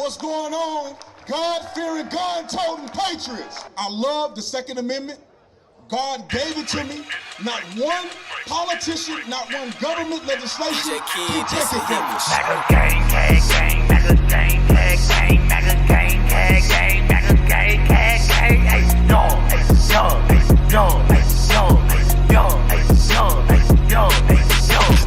What's going on? God-fearing, gun-toting patriots. I love the Second Amendment. God gave it to me. Not one politician, not one government legislation can take it from me. MAGA gang, gang, gang, MAGA gang, gang, gang, MAGA gang, gang, gang, MAGA gang, gang, gang, hey, yo,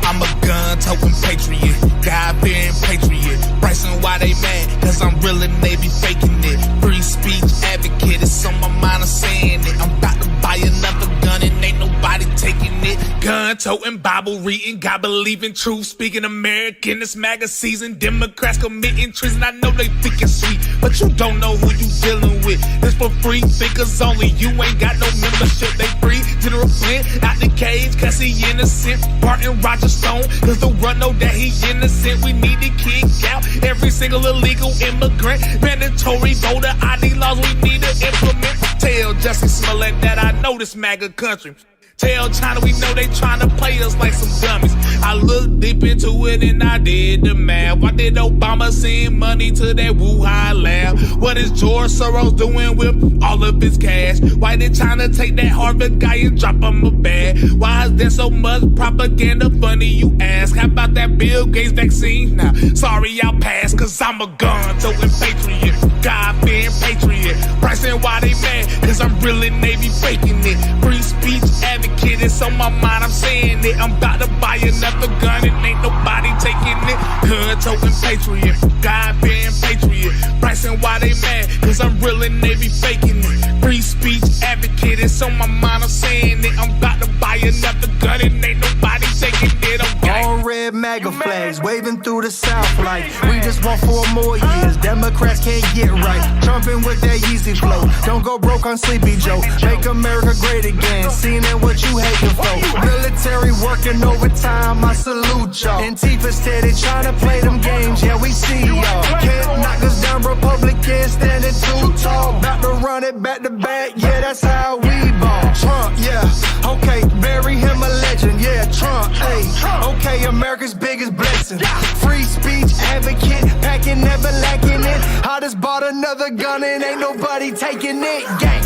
I'm a gun-toting patriot, God-fearing patriot. Bryson, why they mad? Cause I'm real and they be faking it. Free speech advocate, it's on my mind, I'm saying it. I'm about to buy another gun and ain't nobody taking it. Gun-toting, Bible reading, God believing, truth speaking American. It's MAGA season, Democrats committing treason. I know they think it's sweet, but you don't know who you dealing with. It's for free thinkers only, you ain't got no membership. They free General Flint out the cage cause he innocent. Barton Roger Stone cause the run know that he innocent. We need to kick out every single illegal immigrant. Mandatory voter ID laws we need to implement. Tell Jussie Smollett that I know this MAGA country. Tell China we know they tryna play us like some dummies. I looked deep into it and I did the math. Why did Obama send money to that Wuhan lab? What is George Soros doing with all of his cash? Why did China take that Harvard guy and drop him a bag? Why is there so much propaganda? Funny you ask. How about that Bill Gates vaccine? Nah, sorry I'll pass cause I'm a gun-toting patriot, God-fearing patriot. Bryson, why they mad? Cause I'm really Navy faking it. Free speech advocate, it's on my mind, I'm saying it. I'm about to buy another gun and ain't nobody taking it. Gun-toting patriot, God-fearing patriot. Bryson, why they mad? Cause I'm really Navy faking it. Free speech advocate, it's on my mind, I'm saying it. I'm about to buy another gun and ain't nobody taking it. All red MAGA flags waving through the South like we just want 4 more years. Democrats can't get right, trumping with that Yeezy flow. Don't go broke on Sleepy Joe. Make America great again. Seeing that what you hating for. Military working overtime, I salute y'all. Antifa steady trying to play them games, yeah we see y'all. Can't knock us down, Republicans standing too tall. About to run it back to back, yeah that's how we ball. Trump, yeah, okay, bury him a legend, yeah Trump, hey. Okay, America's biggest blessing. Free speech advocate, packing, never lacking it. I just bought another gun and ain't nobody taking it. Gang.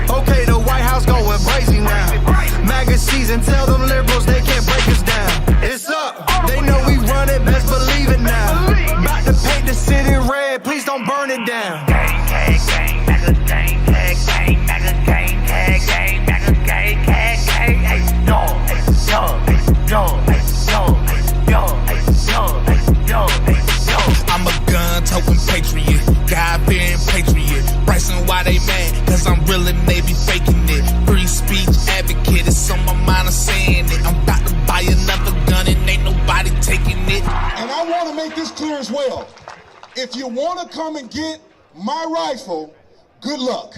Okay, the White House going crazy now. MAGA season, tell them liberals they can't break us down. It's up, they know we run it, best believe it now. About to paint the city red, please don't burn it down. Gang, gang, gang, MAGA gang, gang, gang, MAGA gang, gang, gang, MAGA gang, gang, gang, hey, I'm a gun-toting patriot, God-fearing patriot. Bryson, why they mad? Cause I'm really Navy faking it. Free speech advocate, it's on my mind, I'm saying it. I'm about to buy another gun and ain't nobody taking it. And I want to make this clear as well. If you want to come and get my rifle, good luck.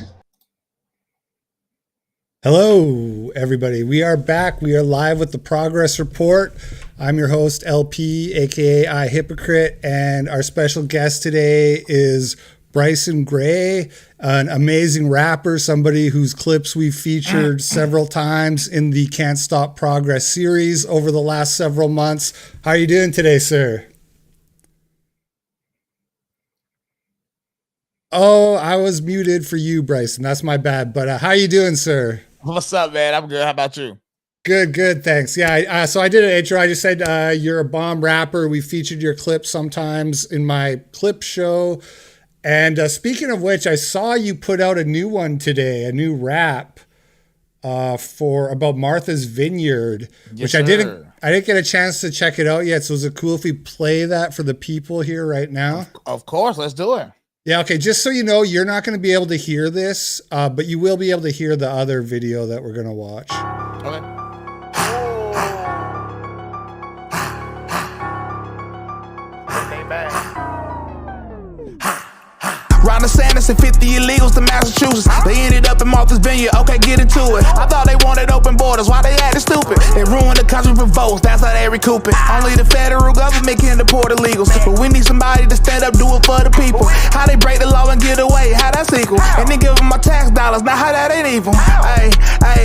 Hello, everybody. We are back. We are live with the Progress Report. I'm your host, LP, aka I Hypocrite, and our special guest today is Bryson Gray, an amazing rapper, somebody whose clips we've featured several times in the Can't Stop Progress series over the last several months. How are you doing today, sir? Oh, I was muted for you, Bryson. That's my bad. But how are you doing, sir? What's up, man? I'm good. How about you? Good, thanks. Yeah, so I did an intro. I just said you're a bomb rapper. We featured your clips sometimes in my clip show. And speaking of which, I saw you put out a new one today, a new rap about Martha's Vineyard, Yes, which sir. I didn't get a chance to check it out yet. So is it cool if we play that for the people here right now? Of course, let's do it. Yeah, okay, just so you know, you're not going to be able to hear this, but you will be able to hear the other video that we're going to watch. Okay. Ron DeSantis and 50 illegals to Massachusetts. They ended up in Martha's Vineyard. Okay, get into it. I thought they wanted open borders. Why they acting stupid? They ruined the country for votes. That's how they recoup it. Only the federal government can deport illegals, but we need somebody to stand up, do it for the people. How they break the law and get away? How that's equal? And then give them my tax dollars. Now how that ain't evil? Hey,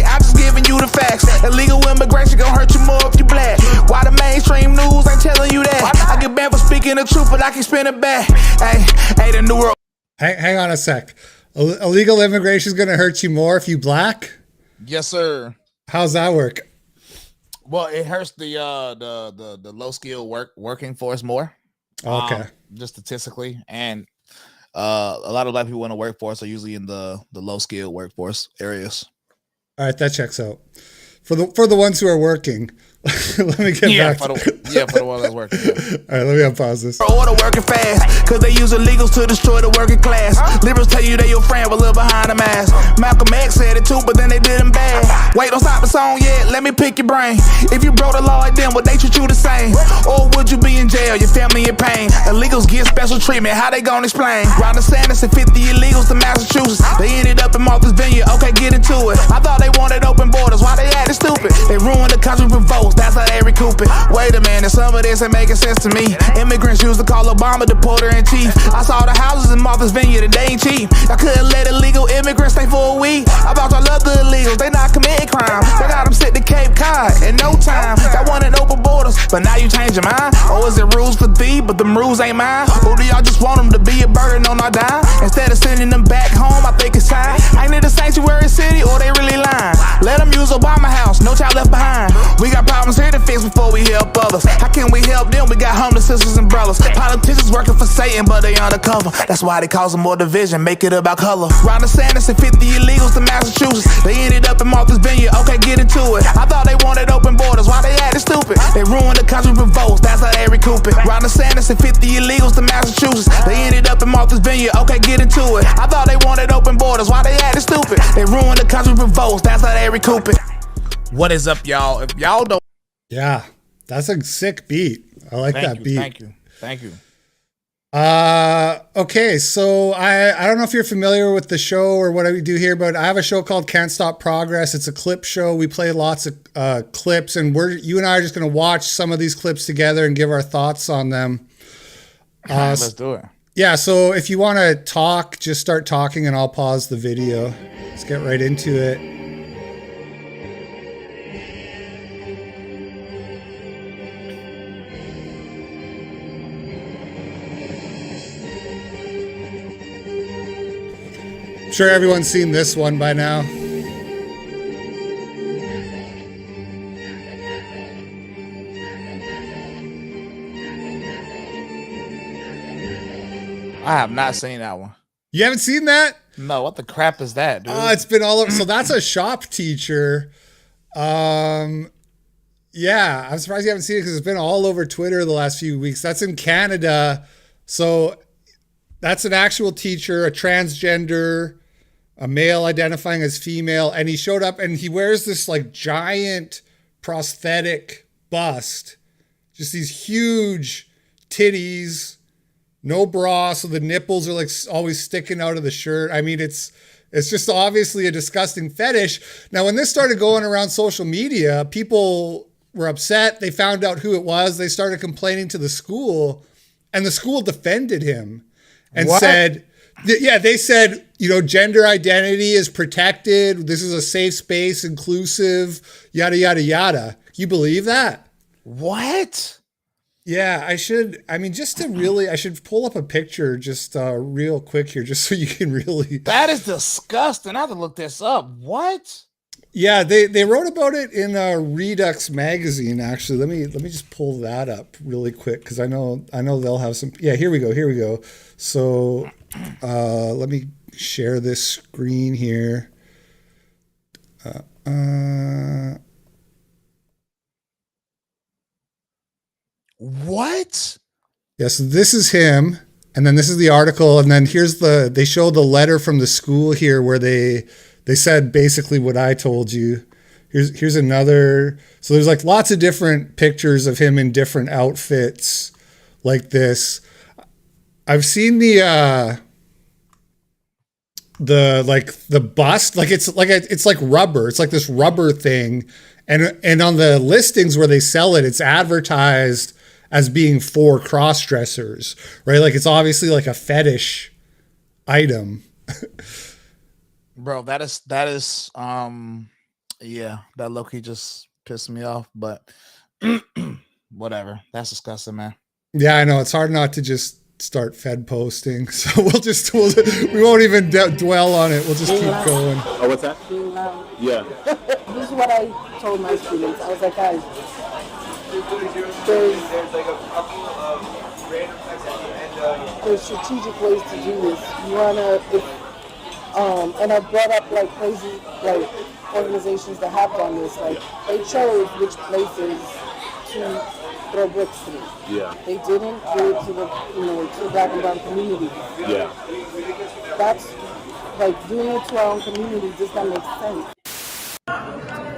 I'm just giving you the facts. Illegal immigration gon' hurt you more if you black. Why the mainstream news ain't telling you that? I get banned for Speaking the truth, but I can spin it back. Hey, the new world. Hang on a sec. Illegal immigration is going to hurt you more if you black? Yes, sir. How's that work? Well, it hurts the low skill working force more. Okay. Just statistically, and a lot of black people in the workforce are usually in the low skill workforce areas. All right, that checks out. For the ones who are working, let me get back. For the one that's working. Yeah. All right, let me unpause this. Order working fast, cause they use illegals to destroy the working class. Liberals tell you they your friend, but live behind the mask. Malcolm X said it too, but then they did him bad. Wait, don't stop the song yet, let me pick your brain. If you broke the law like them, would they treat you the same? Or would you be in jail, your family in pain? Illegals get special treatment, how they gonna explain? Ron DeSantis and 50 illegals to Massachusetts. They ended up in Martha's Vineyard, okay, get into it. I thought they wanted open borders, why they acting stupid? They ruined the country with votes, that's how they recoup it. Wait a minute, some of this ain't making sense to me. Immigrants used to call Obama the porter-in-chief. I saw the houses in Martha's Vineyard and they ain't cheap. I couldn't let illegal immigrants stay for a week. I thought y'all love the illegals, they not committing crime. They got them sit to Cape Cod in no time. Y'all wanted open borders, but now you change your mind. Or is it rules for thee, but them rules ain't mine? Or do y'all just want them to be a burden on our dime? Instead of sending them back home, I think it's time. Ain't it a sanctuary city or they really lying? Let them use Obama house, no child left behind. We got problems here to fix before we help others. How can we help them? We got homeless sisters and brothers. Politicians working for Satan, but they undercover. That's why they causing more division, make it about color. Ron DeSantis and 50 illegals to Massachusetts. They ended up in Martha's Vineyard, okay, get into it. I thought they wanted open borders, why they acting stupid? They ruined the country with votes, that's how they recoup it. Ron DeSantis and 50 illegals to Massachusetts. They ended up in Martha's Vineyard, okay, get into it. I thought they wanted open borders, why they acting stupid? They ruined the country with votes, that's how they recoup it. What is up, y'all? If y'all don't, Yeah, that's a sick beat. I like that beat. Thank you. Okay, so I don't know if you're familiar with the show or what we do here, but I have a show called Can't Stop Progress. It's a clip show. We play lots of clips, and you and I are just going to watch some of these clips together and give our thoughts on them. Let's do it. Yeah, so if you want to talk, just start talking and I'll pause the video. Let's get right into it. I'm sure everyone's seen this one by now. I have not seen that one. You haven't seen that? No, what the crap is that, dude? It's been all over. So that's a shop teacher. Yeah, I'm surprised you haven't seen it because it's been all over Twitter the last few weeks. That's in Canada. So that's an actual teacher, a transgender, a male identifying as female. And he showed up and he wears this like giant prosthetic bust, just these huge titties, no bra. So the nipples are like always sticking out of the shirt. I mean, it's just obviously a disgusting fetish. Now, when this started going around social media, people were upset. They found out who it was. They started complaining to the school, and the school defended him and said, they said, gender identity is protected. This is a safe space, inclusive, yada, yada, yada. You believe that? What? Yeah, I should pull up a picture just real quick here, just so you can really. That is disgusting. I have to look this up. What? Yeah, they wrote about it in Redux magazine. Actually, let me just pull that up really quick because I know they'll have some. Yeah, here we go. So, let me share this screen here. What? Yeah, so this is him, and then this is the article, and then they show the letter from the school here where they said basically what I told you. Here's another. So there's like lots of different pictures of him in different outfits like this. I've seen the bust, like it's like rubber. It's like this rubber thing, and on the listings where they sell it, it's advertised as being for cross-dressers, right? Like it's obviously like a fetish item. Bro, that is yeah, that low-key just pissed me off, but whatever. That's disgusting, man. Yeah, I know. It's hard not to just start Fed posting. So we won't even dwell on it. We'll just keep going. Oh, what's that? Yeah. This is what I told my students. I was like, guys, there's strategic ways to do this. You wanna, and I brought up like crazy like organizations that have done this. Like they chose which places to throw bricks through. Yeah. They didn't do it to the to the black and brown community. Yeah. That's like doing it to our own community does not make sense.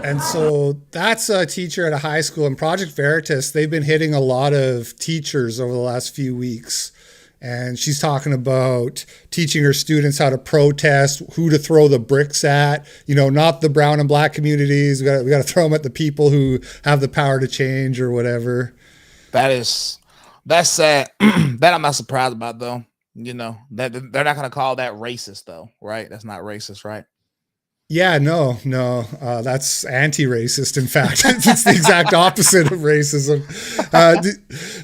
And so that's a teacher at a high school. In Project Veritas, they've been hitting a lot of teachers over the last few weeks. And she's talking about teaching her students how to protest, who to throw the bricks at, not the brown and black communities. We got to throw them at the people who have the power to change or whatever. That's sad. That I'm not surprised about, though. That they're not going to call that racist, though, right? That's not racist, right? Yeah, no, that's anti-racist. In fact, it's the exact opposite of racism.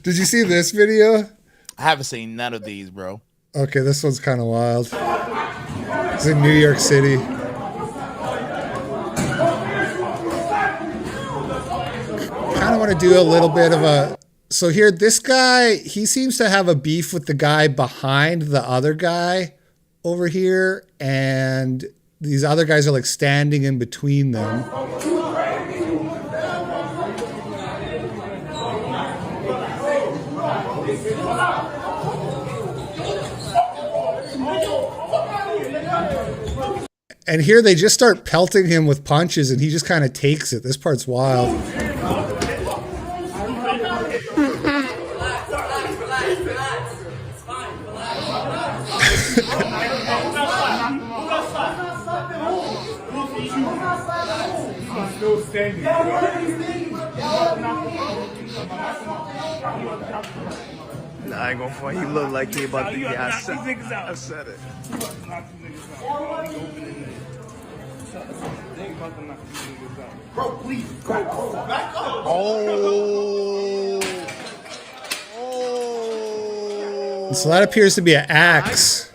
Did you see this video? I haven't seen none of these, bro. Okay, this one's kind of wild. It's in New York City. Kind of want to do a little bit of a... So here, this guy, he seems to have a beef with the guy behind the other guy over here, and these other guys are like standing in between them. And here they just start pelting him with punches, and he just kind of takes it. This part's wild. Nah, I ain't gonna front. He look like he about to get I said it. Bro, please go. Back up. Oh. So that appears to be an axe.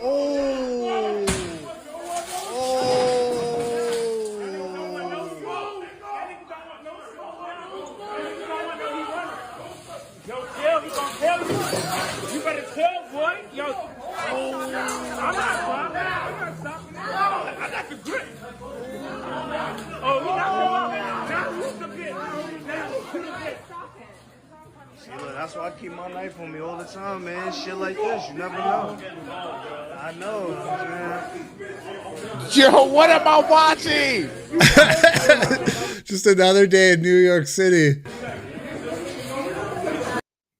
That's why I keep my knife on me all the time, man. Shit like this, you never know. I know, man. Yo, what am I watching? Just another day in New York City.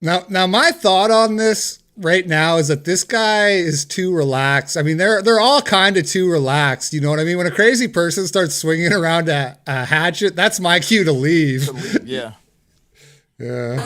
Now, my thought on this right now is that this guy is too relaxed. I mean, they're all kind of too relaxed. You know what I mean? When a crazy person starts swinging around a hatchet, that's my cue to leave. Yeah. Yeah.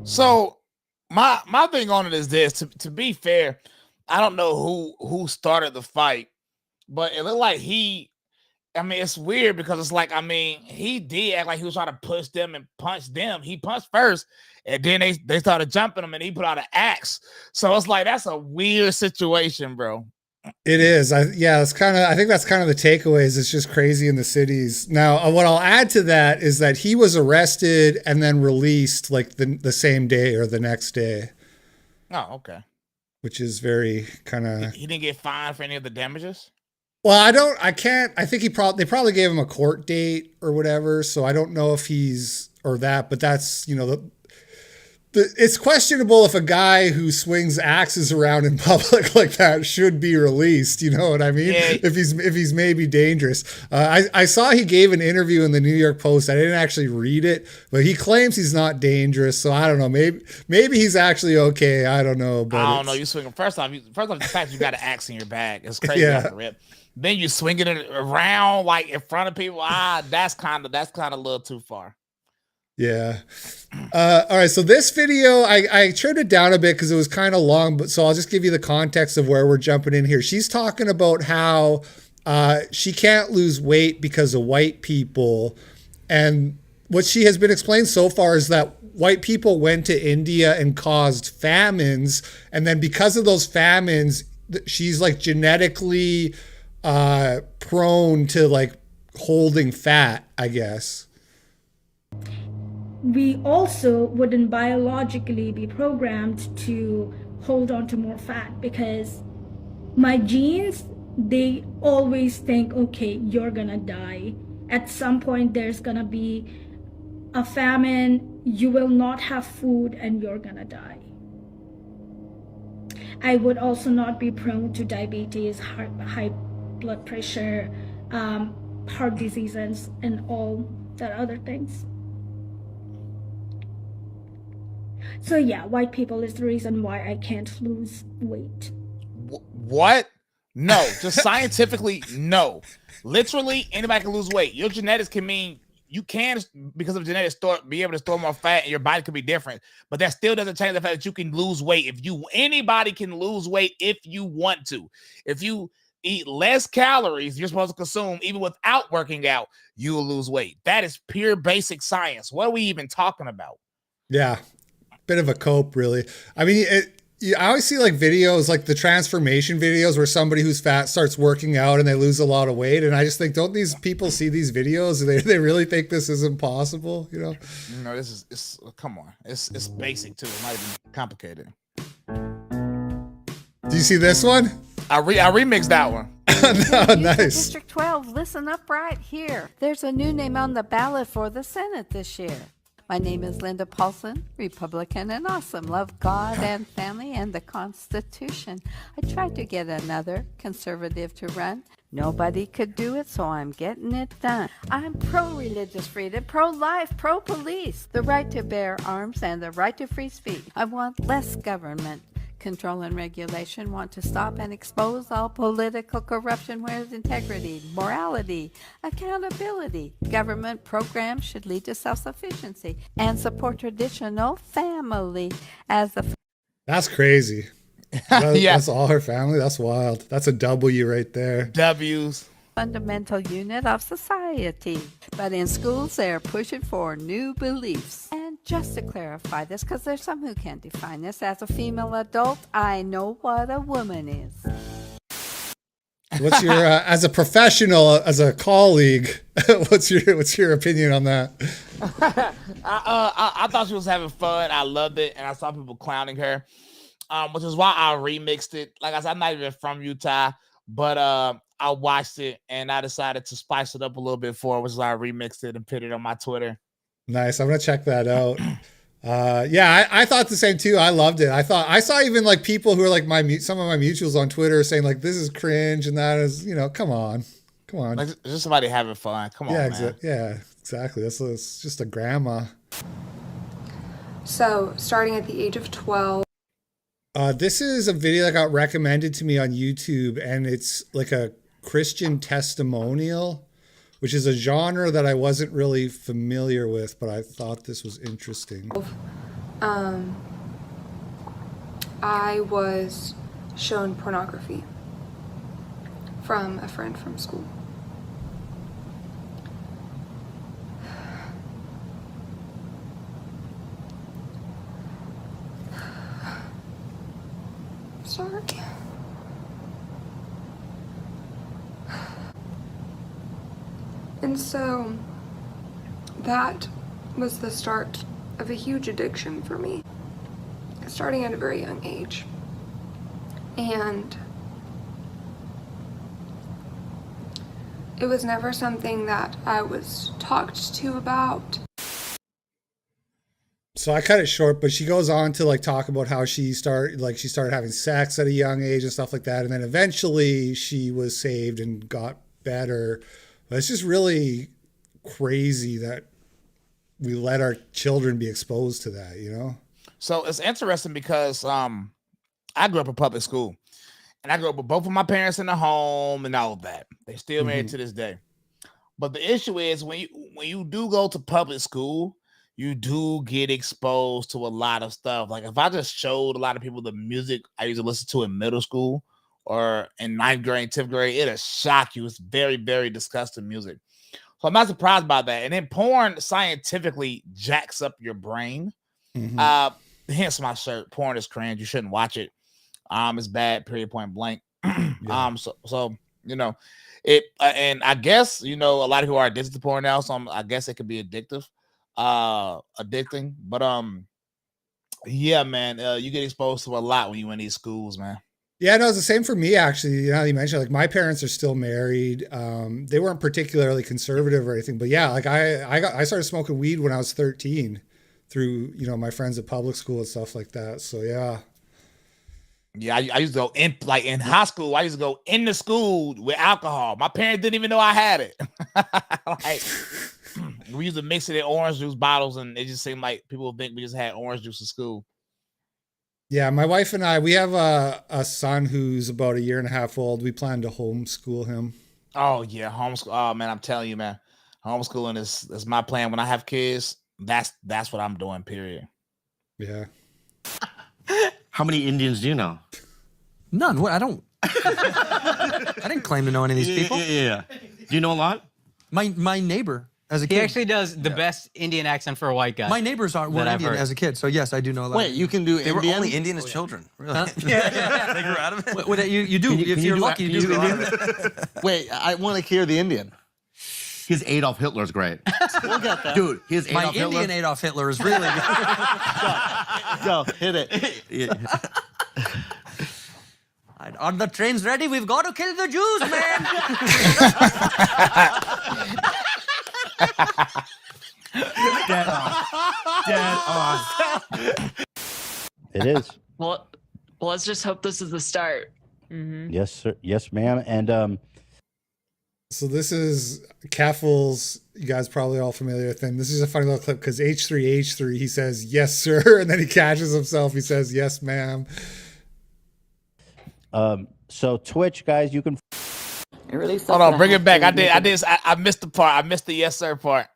So my thing on it is this: to be fair, I don't know who started the fight, but it looked like he. I mean, it's weird because it's like, I mean, he did act like he was trying to push them and punch them. He punched first, and then they started jumping him, and he put out an axe. So it's like, that's a weird situation, bro. It is. I think that's kind of the takeaways. It's just crazy in the cities. Now, what I'll add to that is that he was arrested and then released like the same day or the next day. Oh, okay. Which is very kind of... He didn't get fined for any of the damages? Well, I think they probably gave him a court date or whatever. So I don't know if he's, or that, but that's, It's questionable if a guy who swings axes around in public like that should be released. You know what I mean? Yeah. If he's maybe dangerous. I saw he gave an interview in the New York Post. I didn't actually read it, but he claims he's not dangerous. So I don't know. Maybe he's actually okay. I don't know. But I don't know. You swing him first off. The fact you got an axe in your bag is crazy. Off the rip. Then you swinging it around like in front of people. That's kind of a little too far. Yeah. All right. So this video, I trimmed it down a bit because it was kind of long, but so I'll just give you the context of where we're jumping in here. She's talking about how she can't lose weight because of white people. And what she has been explained so far is that white people went to India and caused famines. And then because of those famines, she's like genetically prone to like holding fat, I guess. We also wouldn't biologically be programmed to hold on to more fat because my genes, they always think, okay, you're gonna die. At some point, there's gonna be a famine, you will not have food, and you're gonna die. I would also not be prone to diabetes, high blood pressure, heart diseases, and all that other things. So yeah, white people is the reason why I can't lose weight. What? No, just scientifically, no. Literally, anybody can lose weight. Your genetics can mean you can, because of genetics, be able to store more fat, and your body could be different. But that still doesn't change the fact that you can lose weight. Anybody can lose weight if you want to. If you eat less calories you're supposed to consume, even without working out, you will lose weight. That is pure basic science. What are we even talking about? Yeah. Bit of a cope, really. I mean, I always see like videos, like the transformation videos where somebody who's fat starts working out and they lose a lot of weight. And I just think, don't these people see these videos and they really think this is impossible? You know, it's come on. It's basic too. It might be complicated. Do you see this one? I remixed that one. No, nice. District 12, listen up right here. There's a new name on the ballot for the Senate this year. My name is Linda Paulson, Republican and awesome. Love God and family and the Constitution. I tried to get another conservative to run. Nobody could do it, so I'm getting it done. I'm pro-religious freedom, pro-life, pro-police, the right to bear arms and the right to free speech. I want less government control and regulation, want to stop and expose all political corruption, whereas integrity, morality, accountability. Government programs should lead to self-sufficiency and support traditional family as the... That's crazy. Yeah. That's all her family. That's wild. That's a W right there. W's. Fundamental unit of society. But in schools, they're pushing for new beliefs. And just to clarify this, because there's some who can't define this, as a female adult, I know what a woman is. What's your, as a professional, as a colleague, what's your opinion on that? I thought she was having fun. I loved it, and I saw people clowning her, which is why I remixed it. Like I said, I'm not even from Utah, but I watched it and I decided to spice it up a little bit for it, which is why I remixed it and put it on my Twitter. Nice. I'm gonna check that out. Yeah, I thought the same too. I loved it. I saw even like people who are like some of my mutuals on Twitter saying like this is cringe and that is, you know, come on. Like, it's just somebody having fun. Come on, man. Yeah, exactly. It's just a grandma. So starting at the age of 12. This is a video that got recommended to me on YouTube, and it's like a Christian testimonial, which is a genre that I wasn't really familiar with, but I thought this was interesting. I was shown pornography from a friend from school. Sorry. And so that was the start of a huge addiction for me, starting at a very young age. And it was never something that I was talked to about. So I cut it short, but she goes on to like talk about how she started having sex at a young age and stuff like that. And then eventually she was saved and got better. But it's just really crazy that we let our children be exposed to that, you know? So it's interesting because I grew up in public school, and I grew up with both of my parents in the home and all of that. They still married to this day. But the issue is when you do go to public school, you do get exposed to a lot of stuff. Like if I just showed a lot of people the music I used to listen to in middle school or in 9th grade, 10th grade, it'll shock you. It's very, very disgusting music. So I'm not surprised by that. And then porn scientifically jacks up your brain. Hence my shirt. Porn is cringe. You shouldn't watch it. It's bad, period, point blank. So you know, it and I guess, you know, a lot of people are addicted to porn now, so I guess it could be addicting. But yeah, man, you get exposed to a lot when you in these schools, man. Yeah, no, it's the same for me, actually. You know, you mentioned like my parents are still married. They weren't particularly conservative or anything, but yeah, like I started smoking weed when I was 13 through, you know, my friends at public school and stuff like that. So yeah. Yeah, I used to go in high school. I used to go into school with alcohol. My parents didn't even know I had it. Like we used to mix it in orange juice bottles, and it just seemed like people would think we just had orange juice in school. Yeah, my wife and I, we have a son who's about 1.5 years old. We plan to homeschool him. Oh yeah, homeschool. Oh man, I'm telling you, man, homeschooling is my plan. When I have kids, that's what I'm doing. Period. Yeah. How many Indians do you know? None. What? I don't. I didn't claim to know any of these people. Yeah. Do you know a lot? My neighbor as a kid. He actually does the best Indian accent for a white guy. My neighbors were Indian as a kid, so yes, I do know a lot. Wait, you can do They Indian? were only Indian as children. Really? Huh? Yeah. They grew out of it. You do. If you're lucky, you do grow out of it. Wait, I want to hear the Indian. His Adolf Hitler's great. We'll get that. Dude, his My Adolf Hitler. Indian Adolf Hitler is really good. Go, hit it. Yeah. Are the trains ready? We've got to kill the Jews, man. Dead on. Dead on. It is. Well, let's just hope this is the start. Yes, sir. Yes, ma'am. And so this is Keffel's, you guys probably all familiar with him. This is a funny little clip because H3, he says, yes, sir. And then he catches himself. He says, yes, ma'am. So Twitch, guys, you can. It really Hold on, bring it back. I missed the part. I missed the yes, sir part.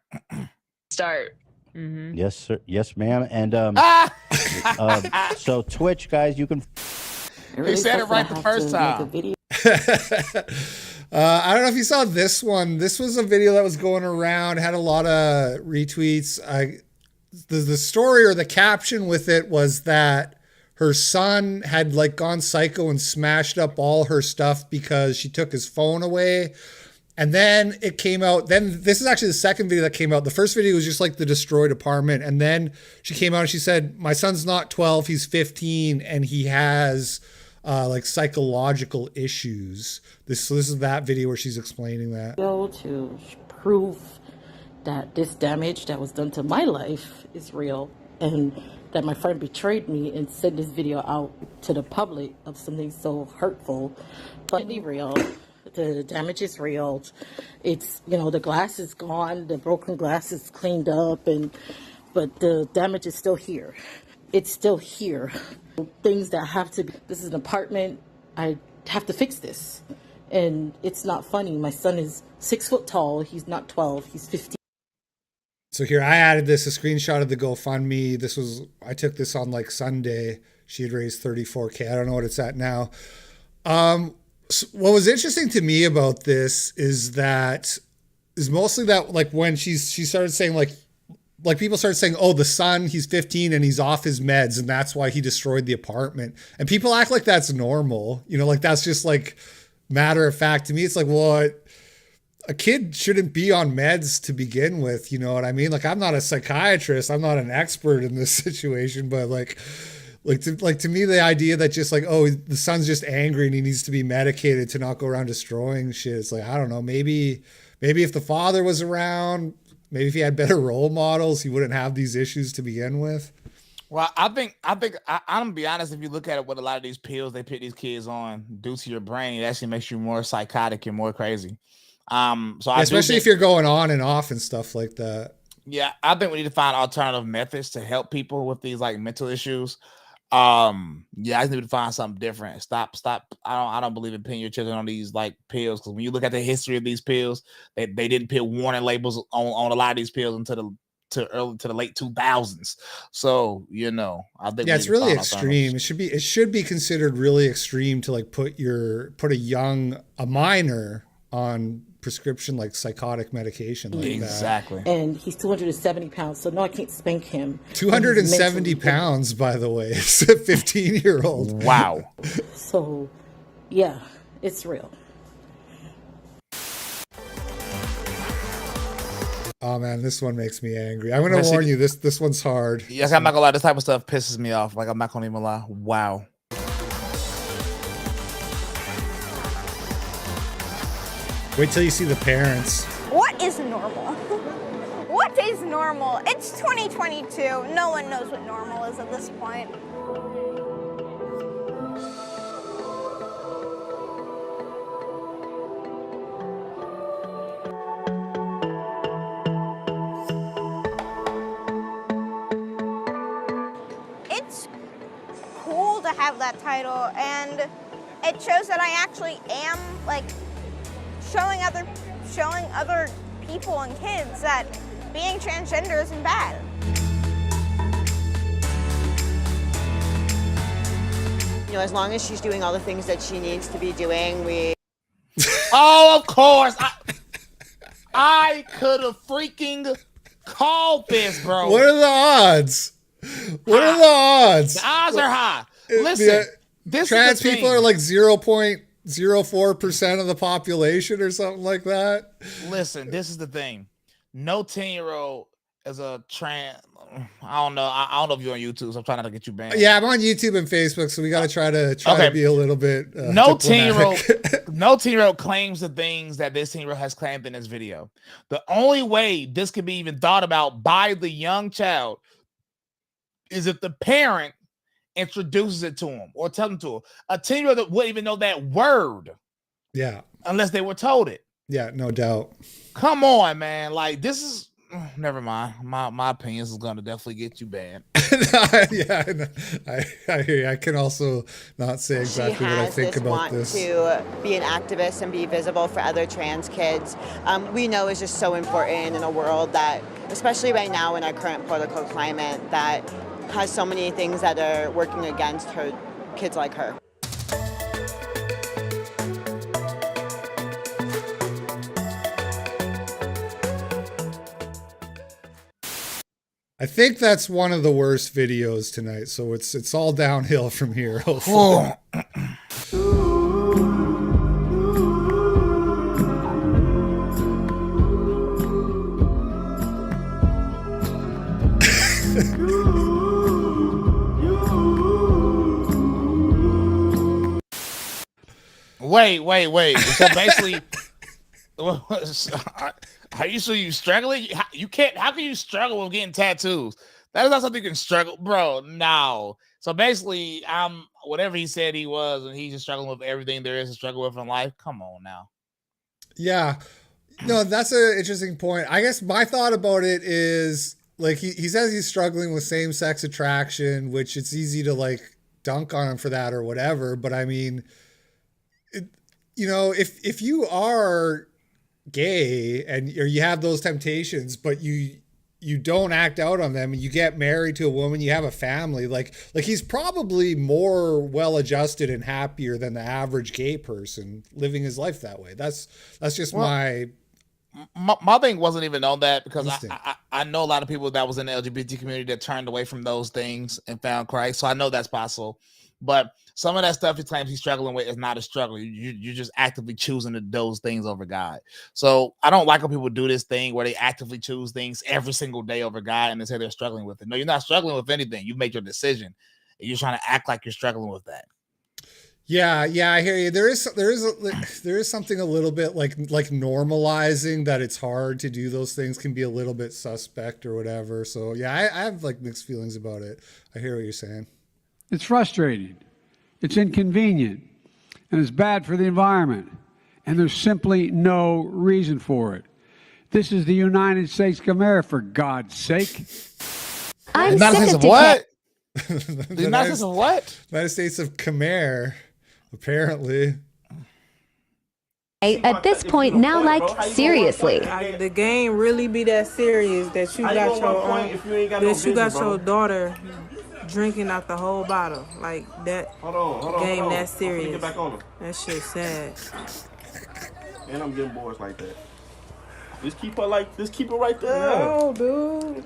Start. Yes, sir. Yes, ma'am. And so Twitch, guys, you can. He said it right the first time. I don't know if you saw this one. This was a video that was going around, had a lot of retweets. The story or the caption with it was that her son had like gone psycho and smashed up all her stuff because she took his phone away. And then it came out. Then this is actually the second video that came out. The first video was just like the destroyed apartment. And then she came out and she said, my son's not 12, he's 15, and he has like psychological issues. This is that video where she's explaining that. To prove that this damage that was done to my life is real, and that my friend betrayed me and sent this video out to the public of something so hurtful, but it's real. The damage is real. It's, you know, the glass is gone, the broken glass is cleaned up, but the damage is still here. It's still here. Things that have to be, this is an apartment, I have to fix this. And it's not funny. My son is 6 foot tall. He's not 12. He's 15. So here I added a screenshot of the GoFundMe. I took this on like Sunday. She had raised $34K. I don't know what it's at now. So what was interesting to me about this is mostly that like when she started saying like people started saying, oh, the son, he's 15 and he's off his meds and that's why he destroyed the apartment. And people act like that's normal. You know, like that's just like matter of fact. To me, it's like, well, a kid shouldn't be on meds to begin with. You know what I mean? Like, I'm not a psychiatrist. I'm not an expert in this situation, but to me, the idea that just like, oh, the son's just angry and he needs to be medicated to not go around destroying shit. It's like, I don't know, maybe if the father was around, maybe if he had better role models, he wouldn't have these issues to begin with. Well, I'm gonna be honest. If you look at it, what a lot of these pills they put these kids on due to your brain, it actually makes you more psychotic and more crazy. Especially if you're going on and off and stuff like that. Yeah, I think we need to find alternative methods to help people with these like mental issues. I just need to find something different. Stop. I don't believe in putting your children on these like pills, because when you look at the history of these pills, they didn't put warning labels on a lot of these pills until the late 2000s. So I think it's really extreme. It should be considered really extreme to like put a minor on prescription like psychotic medication like exactly that. And he's 270 pounds, so no, I can't spank him. 270 pounds, by the way. It's a 15-year-old. Wow. So yeah, it's real. Oh man, this one makes me angry. I'm gonna warn you, this one's hard. Yes, I'm not gonna lie, this type of stuff pisses me off. Like, I'm not gonna even lie. Wow. Wait till you see the parents. What is normal? What is normal? It's 2022. No one knows what normal is at this point. It's cool to have that title, and it shows that I actually am like showing other people and kids that being transgender isn't bad. As long as she's doing all the things that she needs to be doing, Oh, of course. I could have freaking called this, bro. What are the odds? What are the odds? The odds are high. Listen, this trans people are like 0.04% of the population or something like that. Listen, this is the thing. No 10-year-old is a trans. I don't know. I don't know if you're on YouTube, so I'm trying not to get you banned. Yeah, I'm on YouTube and Facebook, so we got to try to be a little bit. No 10-year-old claims the things that this 10-year-old has claimed in this video. The only way this could be even thought about by the young child is if the parent introduces it to him or tell them to him. A 10-year-old that wouldn't even know that word. Yeah. Unless they were told it. Yeah, no doubt. Come on, man. Like, this is never mind. My opinions is gonna definitely get you banned. Yeah, I hear you. I can also not say exactly what I think about this. To be an activist and be visible for other trans kids, we know is just so important in a world that, especially right now in our current political climate, that has so many things that are working against her, kids like her. I think that's one of the worst videos tonight, so it's all downhill from here, hopefully. Wait. So basically, are you struggling? You can't. How can you struggle with getting tattoos? That is not something you can struggle, bro. No. So basically, whatever he said he was, and he's just struggling with everything there is to struggle with in life. Come on now. Yeah. No, that's an interesting point. I guess my thought about it is, like, he says he's struggling with same-sex attraction, which it's easy to like dunk on him for that or whatever. But I mean, if you are gay or you have those temptations, but you don't act out on them, and you get married to a woman, you have a family, like he's probably more well-adjusted and happier than the average gay person living his life that way. That's just my thing wasn't even on that, because I know a lot of people that was in the LGBT community that turned away from those things and found Christ. So I know that's possible. But some of that stuff he claims he's struggling with is not a struggle. You're just actively choosing those things over God. So I don't like when people do this thing where they actively choose things every single day over God and they say they're struggling with it. No, you're not struggling with anything. You've made your decision. And you're trying to act like you're struggling with that. Yeah, I hear you. There is something a little bit like normalizing that it's hard to do those things can be a little bit suspect or whatever. So yeah, I have like mixed feelings about it. I hear what you're saying. It's frustrating. It's inconvenient. And it's bad for the environment. And there's simply no reason for it. This is the United States of America, for God's sake. I'm sick of what? The United States of what? United States of Khmer, apparently. At this point now, like, seriously. The game really be that serious that you got your daughter drinking out the whole bottle. Like that game that serious. That shit sad. And I'm getting bored like that. Just keep it right there. No, dude.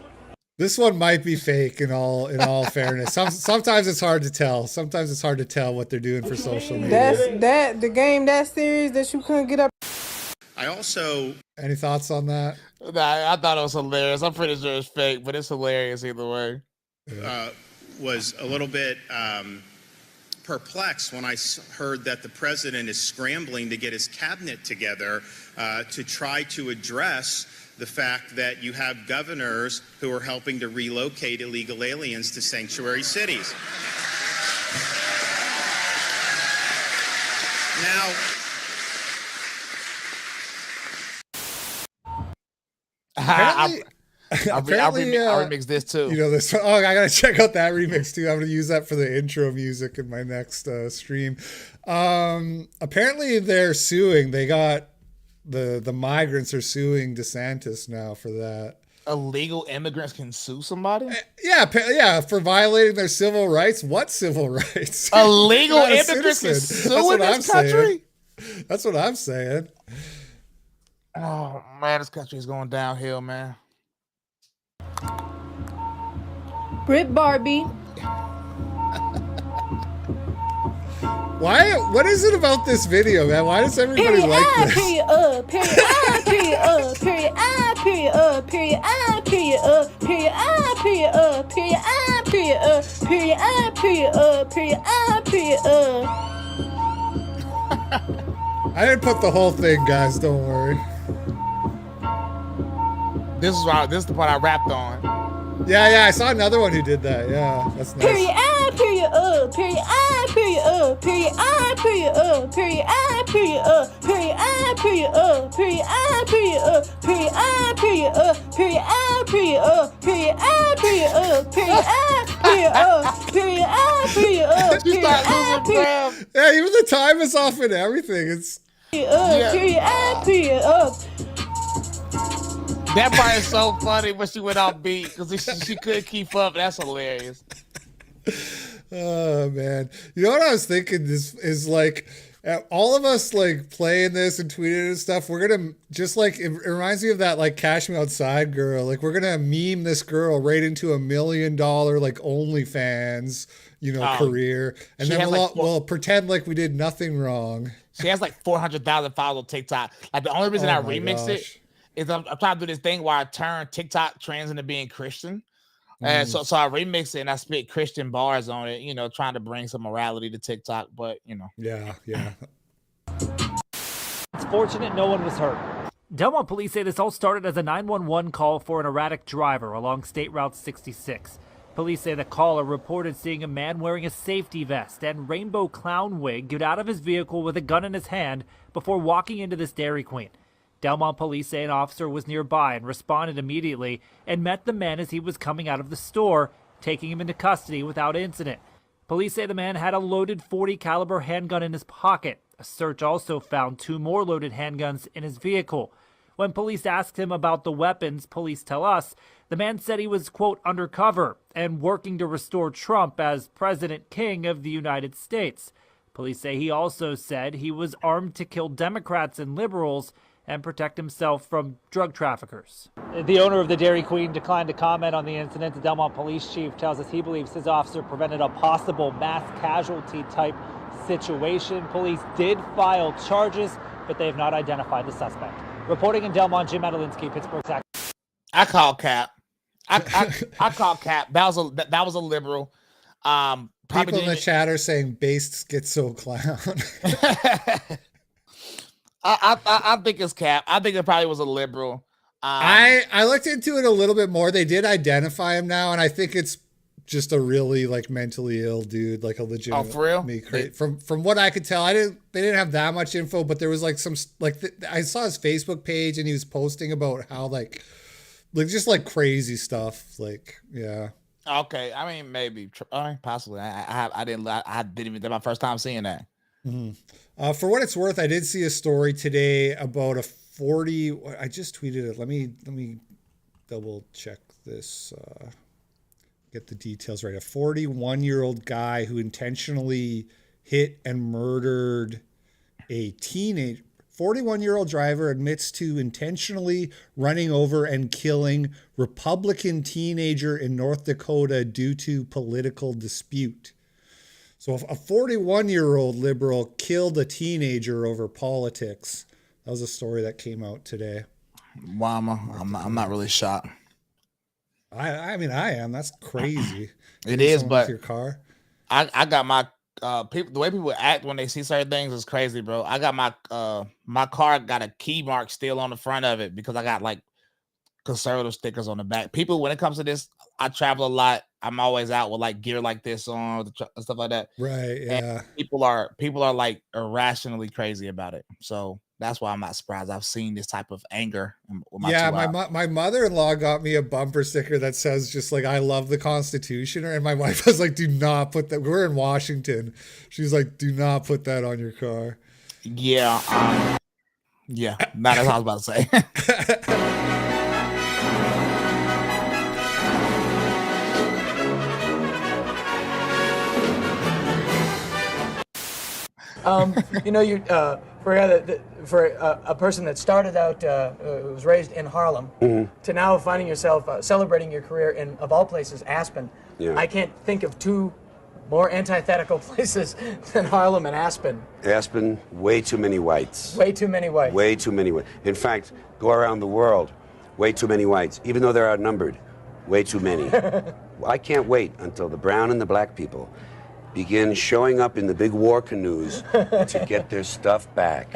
This one might be fake in all fairness. Sometimes it's hard to tell. Sometimes it's hard to tell what they're doing for social media. The game that serious that you couldn't get up. I also any thoughts on that? Nah, I thought it was hilarious. I'm pretty sure it's fake, but it's hilarious either way. Was a little bit perplexed when I heard that the president is scrambling to get his cabinet together to try to address the fact that you have governors who are helping to relocate illegal aliens to sanctuary cities. Now, I remixed this too. You know this. Oh, I gotta check out that remix too. I'm gonna use that for the intro music in my next stream. Apparently they're suing. They got the migrants are suing DeSantis now for that. Illegal immigrants can sue somebody? Yeah, for violating their civil rights. What civil rights? Illegal immigrants can sue in this country? That's what I'm saying. Oh man, this country is going downhill, man. Brit Barbie. Why? What is it about this video, man? Why does everybody like this? Period, period, period, period, period, period, period, period, period, period, period, period, period. I didn't put the whole thing, guys. Don't worry. This is the part I rapped on. Yeah, I saw another one who did that. Yeah, that's nice. Period, period, period, period, period, period, period, period, period, period, period, period, period, period. Yeah, even the time is off and everything. It's that part is so funny when she went off beat because she couldn't keep up. That's hilarious. Oh man, you know what I was thinking? This is like all of us like playing this and tweeting and stuff. We're gonna just like it reminds me of that like Cash Me Outside girl. Like we're gonna meme this girl right into $1 million like OnlyFans, career, and then we'll pretend like we did nothing wrong. She has like 400,000 followers on TikTok. Like the only reason I remixed it is I'm trying to do this thing where I turn TikTok trends into being Christian. And so I remixed it and I spit Christian bars on it, trying to bring some morality to TikTok, but Yeah. It's fortunate no one was hurt. Delmont police say this all started as a 911 call for an erratic driver along State Route 66. Police say the caller reported seeing a man wearing a safety vest and rainbow clown wig get out of his vehicle with a gun in his hand before walking into this Dairy Queen. Delmont police say an officer was nearby and responded immediately and met the man as he was coming out of the store, taking him into custody without incident. Police say the man had a loaded .40 caliber handgun in his pocket. A search also found 2 more loaded handguns in his vehicle. When police asked him about the weapons, police tell us the man said he was, quote, undercover and working to restore Trump as President King of the United States. Police say he also said he was armed to kill Democrats and liberals and protect himself from drug traffickers. The owner of the Dairy Queen declined to comment on the incident. The Delmont police chief tells us he believes his officer prevented a possible mass casualty type situation. Police did file charges, but they have not identified the suspect. Reporting in Delmont, Jim Adelinsky, Pittsburgh's Act. I call cap. I call cap. That was a liberal. probably People in the didn't chat are saying based schizo clown. I think it's cap. I think it probably was a liberal. I looked into it a little bit more. They did identify him now, and I think it's just a really like mentally ill dude, like a legitimate. Oh, for real? From what I could tell, they didn't have that much info, but there was like some I saw his Facebook page, and he was posting about how like just like crazy stuff. Like, yeah. Okay, I mean maybe, possibly. I didn't even. That's my first time seeing that. Mm-hmm. For what it's worth, I did see a story today about a 40. I just tweeted it. Let me double check this. Get the details right. A 41-year-old guy who intentionally hit and murdered a teenage. 41-year-old driver admits to intentionally running over and killing Republican teenager in North Dakota due to political dispute. So a 41-year-old liberal killed a teenager over politics. That was a story that came out today. Wow, I'm not really shocked. I mean, I am. That's crazy. It is, but your car. I got my people. The way people act when they see certain things is crazy, bro. I got my car got a key mark still on the front of it because I got like conservative stickers on the back. People, when it comes to this, I travel a lot. I'm always out with like gear like this on and stuff like that. Right. Yeah. And people are like irrationally crazy about it. So that's why I'm not surprised. I've seen this type of anger. With my mother-in-law got me a bumper sticker that says just like, I love the Constitution. And my wife was like, do not put that. We're in Washington. She's like, do not put that on your car. Yeah. Yeah. That's what I was about to say. For a person that started out, was raised in Harlem, to now finding yourself celebrating your career in, of all places, Aspen. Yeah. I can't think of two more antithetical places than Harlem and Aspen. Aspen, way too many whites. Way too many whites. Way too many whites. In fact, go around the world, way too many whites. Even though they're outnumbered, way too many. I can't wait until the brown and the black people begin showing up in the big war canoes to get their stuff back.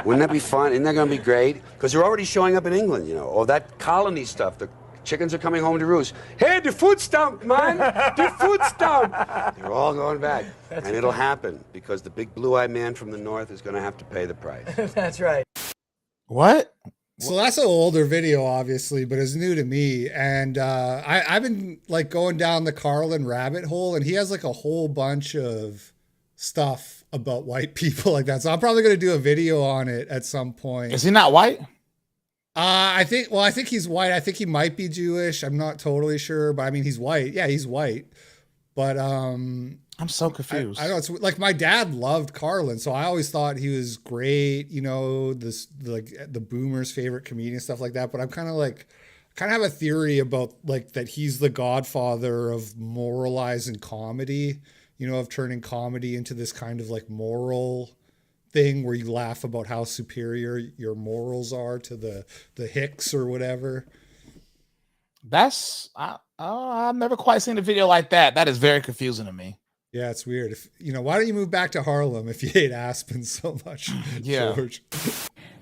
Wouldn't that be fun? Isn't that going to be great? Because they're already showing up in England, you know. All that colony stuff. The chickens are coming home to roost. Hey, the food stamp, man! The food stamp! They're all going back. And it'll happen because the big blue-eyed man from the north is going to have to pay the price. That's right. What? So that's an older video, obviously, but it's new to me. And I've been like going down the Carlin rabbit hole, and he has like a whole bunch of stuff about white people like that. So I'm probably going to do a video on it at some point. Is he not white? I think he's white. I think he might be Jewish. I'm not totally sure, but I mean, he's white. Yeah, he's white. But I'm so confused. I know it's like my dad loved Carlin, so I always thought he was great. You know, this like the boomers' favorite comedian, stuff like that. But I'm kind of have a theory about like that he's the godfather of moralizing comedy. You know, of turning comedy into this kind of like moral thing where you laugh about how superior your morals are to the Hicks or whatever. I've never quite seen a video like that. That is very confusing to me. Yeah, it's weird. If why don't you move back to Harlem if you hate Aspen so much? Yeah. George?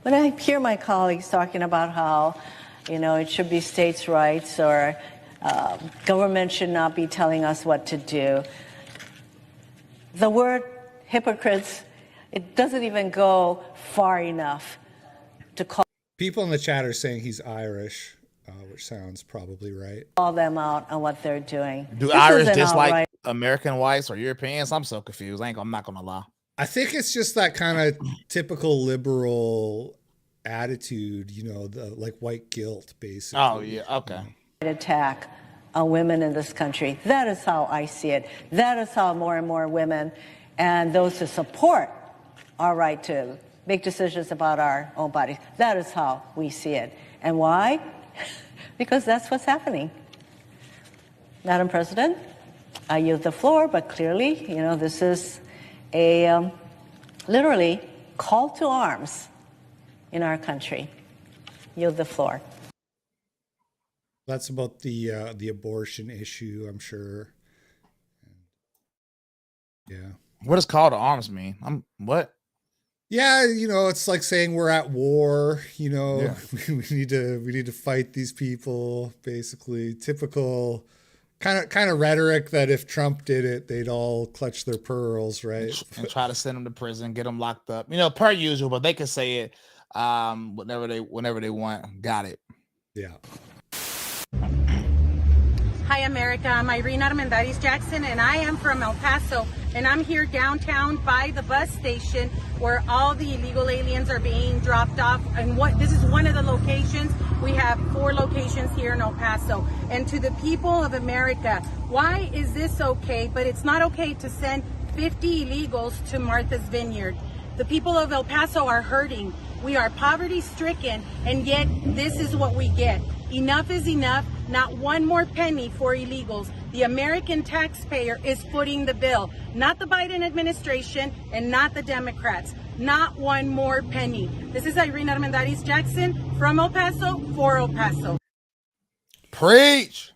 When I hear my colleagues talking about how, it should be states' rights or government should not be telling us what to do, the word hypocrites, it doesn't even go far enough to call. People in the chat are saying he's Irish, which sounds probably right. Call them out on what they're doing. Do Irish dislike American whites or Europeans? I'm so confused. I'm not gonna lie. I think it's just that kind of typical liberal attitude, the like white guilt, basically. Oh yeah, okay. Attack on women in this country. That is how I see it. That is how more and more women and those who support our right to make decisions about our own bodies. That is how we see it. And why? Because that's what's happening. Madam President, I yield the floor, but clearly, this is a literally call to arms in our country. Yield the floor. That's about the abortion issue, I'm sure. What does call to arms mean? What? Yeah, it's like saying we're at war. We need to fight these people. Basically, typical kind of rhetoric that if Trump did it, they'd all clutch their pearls, right? And try to send them to prison, get them locked up. Per usual, but they can say it whenever they want. Got it. Yeah. Hi, America. I'm Irene Armendariz Jackson, and I am from El Paso. And I'm here downtown by the bus station where all the illegal aliens are being dropped off. And this is one of the locations. We have 4 locations here in El Paso. And to the people of America, why is this okay? But it's not okay to send 50 illegals to Martha's Vineyard. The people of El Paso are hurting. We are poverty stricken, and yet this is what we get. Enough is enough. Not one more penny for illegals. The American taxpayer is footing the bill, not the Biden administration and not the Democrats. Not one more penny. This is Irene Armendariz Jackson from El Paso for El Paso. Preach.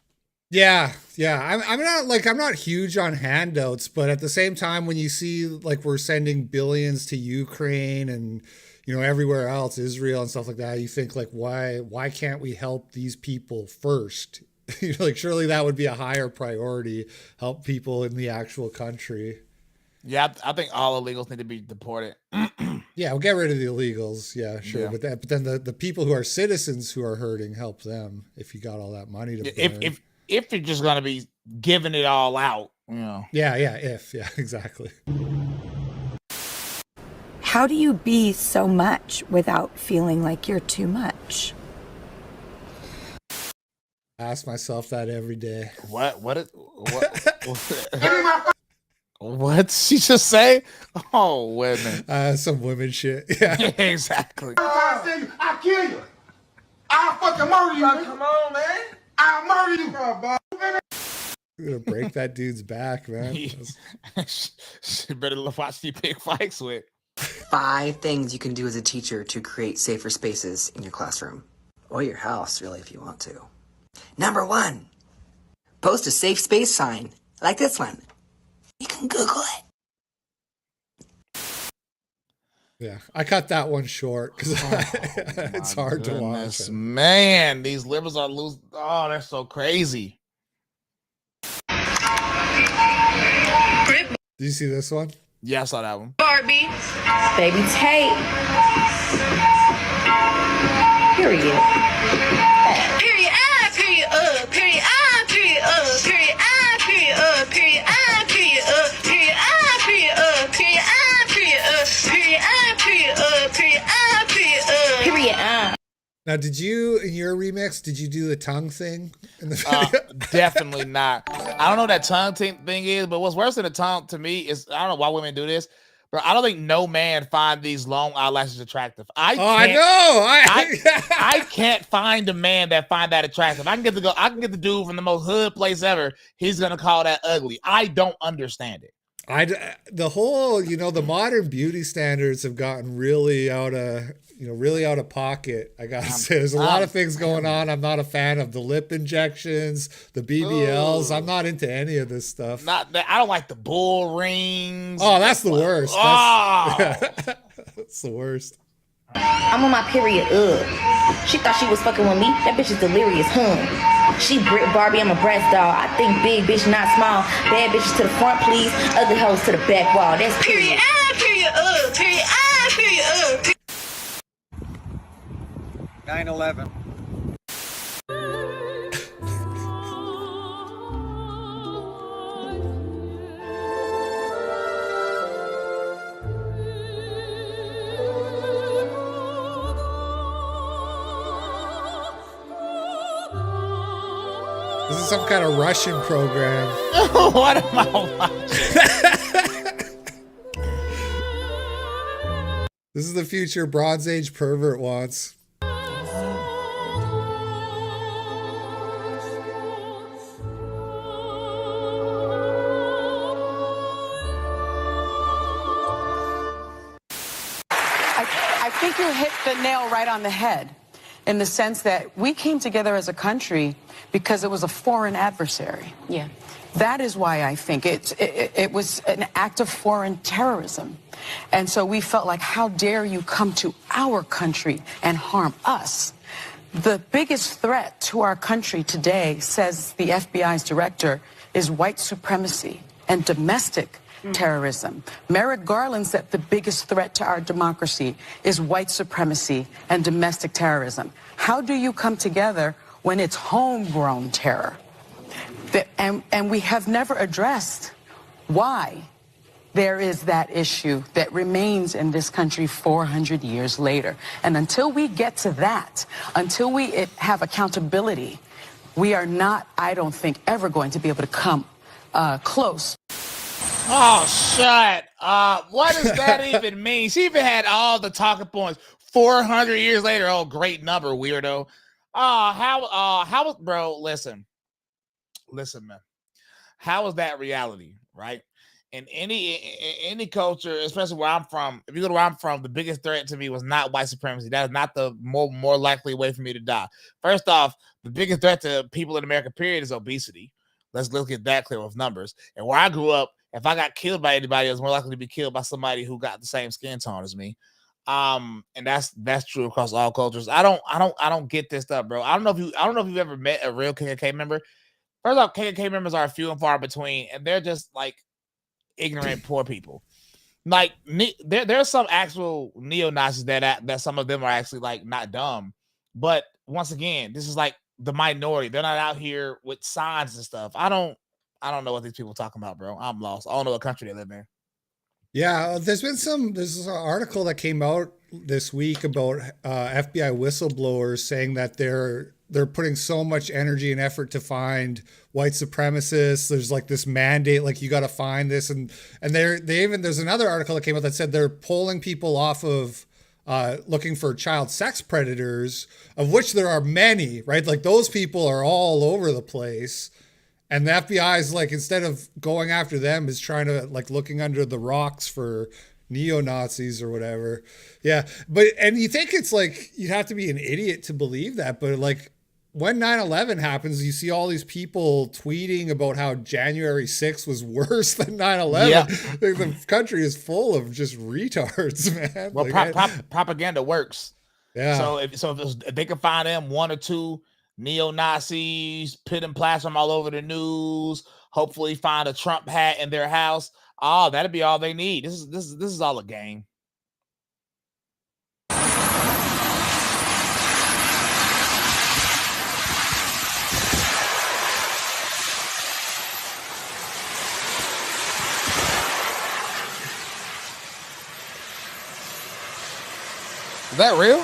Yeah. I'm not huge on handouts, but at the same time, when you see like we're sending billions to Ukraine and everywhere else, Israel and stuff like that, you think like, why can't we help these people first? Surely that would be a higher priority, help people in the actual country. Yeah, I think all illegals need to be deported. Yeah, we'll get rid of the illegals. Yeah, sure. Yeah. But then the people who are citizens who are hurting, help them if you got all that money to burn. If you're just gonna be giving it all out, Yeah, exactly. How do you be so much without feeling like you're too much? I ask myself that every day. What What'd she just say? Oh, women. Some women shit. Yeah, exactly. I'll kill you. I'll fucking murder you. Come on, man. I'll murder you. I'm gonna break that dude's back, man. She better watch the big fights with. 5 things you can do as a teacher to create safer spaces in your classroom. Or your house, really, if you want to. Number 1, post a safe space sign, like this one. You can Google it. Yeah, I cut that one short because it's hard to watch. Man, these liberals are losing. Oh, they're so crazy. Do you see this one? Yeah, I saw that one. Barbie. Baby Tate. Period. Period I, period period I, period period I, period period I, period period I, period period I, period period I, period period I, period period I. Now, did you, in your remix, did you do the tongue thing in the video? Definitely not. I don't know what that tongue thing is, but what's worse than the tongue to me is, I don't know why women do this, but I don't think no man find these long eyelashes attractive. I can't find a man that find that attractive. I can get the dude from the most hood place ever. He's gonna call that ugly. I don't understand it. The whole, the modern beauty standards have gotten really out of pocket. I gotta say, there's a lot of things going on. I'm not a fan of the lip injections, the BBLs. I'm not into any of this stuff. I don't like the bull rings. Oh, that's the worst. That's the worst. I'm on my period. She thought she was fucking with me. That bitch is delirious. She Brit Barbie. I'm a Bratz doll. I think big bitch, not small. Bad bitches to the front, please. Ugly hoes to the back wall. That's period. Period. Period. 9/11. This is some kind of Russian program. What am I watching? This is the future Bronze Age pervert wants. I think you hit the nail right on the head. in the sense that we came together as a country because it was a foreign adversary. Yeah. That is why I think it was an act of foreign terrorism. And so we felt like, how dare you come to our country and harm us? The biggest threat to our country today, says the FBI's director, is white supremacy and domestic terrorism. Merrick Garland said the biggest threat to our democracy is white supremacy and domestic terrorism. How do you come together when it's homegrown terror? And we have never addressed why there is that issue that remains in this country 400 years later. And until we get to that, until we have accountability, we are not, I don't think, ever going to be able to come close. Oh, shut up. What does that even mean? She even had all the talking points 400 years later. Oh, great number, weirdo. How, bro, listen, man. How is that reality, right? In any culture, especially where I'm from, if you go to where I'm from, the biggest threat to me was not white supremacy. That is not the more likely way for me to die. First off, the biggest threat to people in America, period, is obesity. Let's get that clear with numbers. And where I grew up, if I got killed by anybody, I was more likely to be killed by somebody who got the same skin tone as me. And that's true across all cultures. I don't get this stuff, bro. I don't know if you've ever met a real KKK member. First off, KKK members are few and far between, and they're just like ignorant poor people. Like there's some actual neo-Nazis that some of them are actually like not dumb, but once again, this is like the minority. They're not out here with signs and stuff. I don't know what these people are talking about, bro. I'm lost. I don't know what country they live in. Yeah, there's an article that came out this week about FBI whistleblowers saying that they're putting so much energy and effort to find white supremacists. There's like this mandate, like you got to find this, and there's another article that came out that said they're pulling people off of looking for child sex predators, of which there are many, right? Like those people are all over the place. And the FBI is like, instead of going after them, is trying to like looking under the rocks for neo-Nazis or whatever. Yeah. And you think it's like, you'd have to be an idiot to believe that. But like when 9/11 happens, you see all these people tweeting about how January 6th was worse than 9/11. Yeah. The country is full of just retards, man. Well, like, propaganda works. Yeah. So if they can find them one or two neo-Nazis, put and plaster them all over the news, hopefully find a Trump hat in their house. Oh, that'd be all they need. This is all a game. Is that real?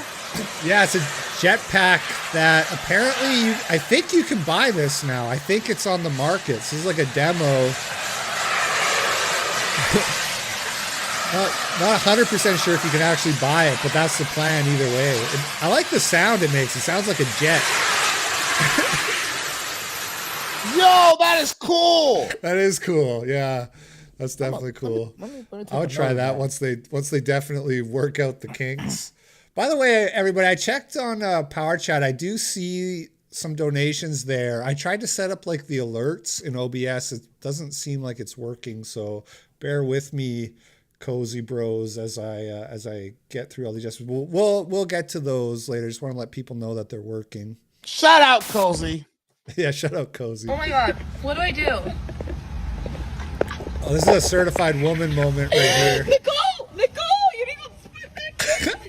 Yeah, it's a jetpack that apparently I think you can buy this now. I think it's on the market. This is like a demo. Not 100% sure if you can actually buy it, but that's the plan either way. I like the sound it makes. It sounds like a jet. Yo, that is cool. That is cool. Yeah, that's definitely cool. Let me I would try that once they definitely work out the kinks. By the way, everybody, I checked on Power Chat. I do see some donations there. I tried to set up like the alerts in OBS. It doesn't seem like it's working, so bear with me, Cozy Bros, as I get through all the adjustments. We'll get to those later. Just want to let people know that they're working. Shout out, Cozy. Yeah, shout out, Cozy. Oh my God. What do I do? Oh, this is a certified woman moment right here. Nicole, you need to spit that.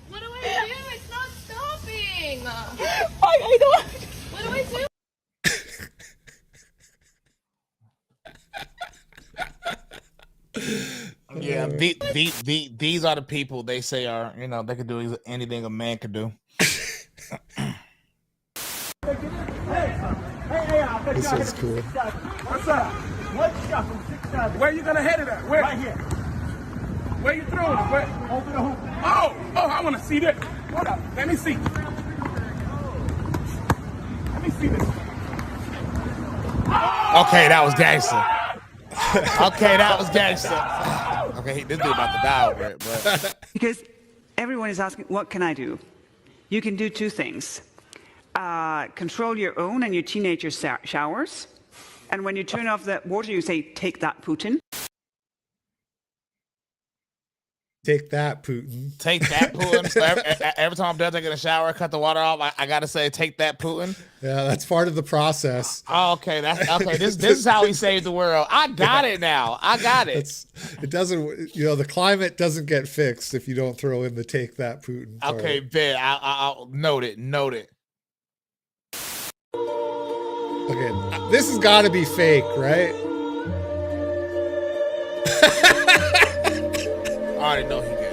What do I do? It's not stopping. I don't. What do I do? Yeah, these are the people they say are, they could do anything a man could do. This is cool. What's up? Where you gonna head it at? Where? Right here. Where you throwing it? Where? Over the hoop. Oh, I want to see this. Hold up. Let me see. Let me see this. Okay, that was gangster. Okay, that was gangster. Okay, this dude about to die over it, but because everyone is asking, what can I do? You can do two things. Control your own and your teenager showers. And when you turn off the water, you say, "Take that, Putin." Take that, Putin. Take that, Putin. So every time I'm done taking a shower, cut the water off, I got to say, "Take that, Putin." Yeah, that's part of the process. Oh, okay. That's okay. This is how he saved the world. I got it now. I got it. It doesn't, the climate doesn't get fixed if you don't throw in the "take that, Putin" part. Okay, bet. I'll note it. Note it. Okay, this has got to be fake, right? I already know he did.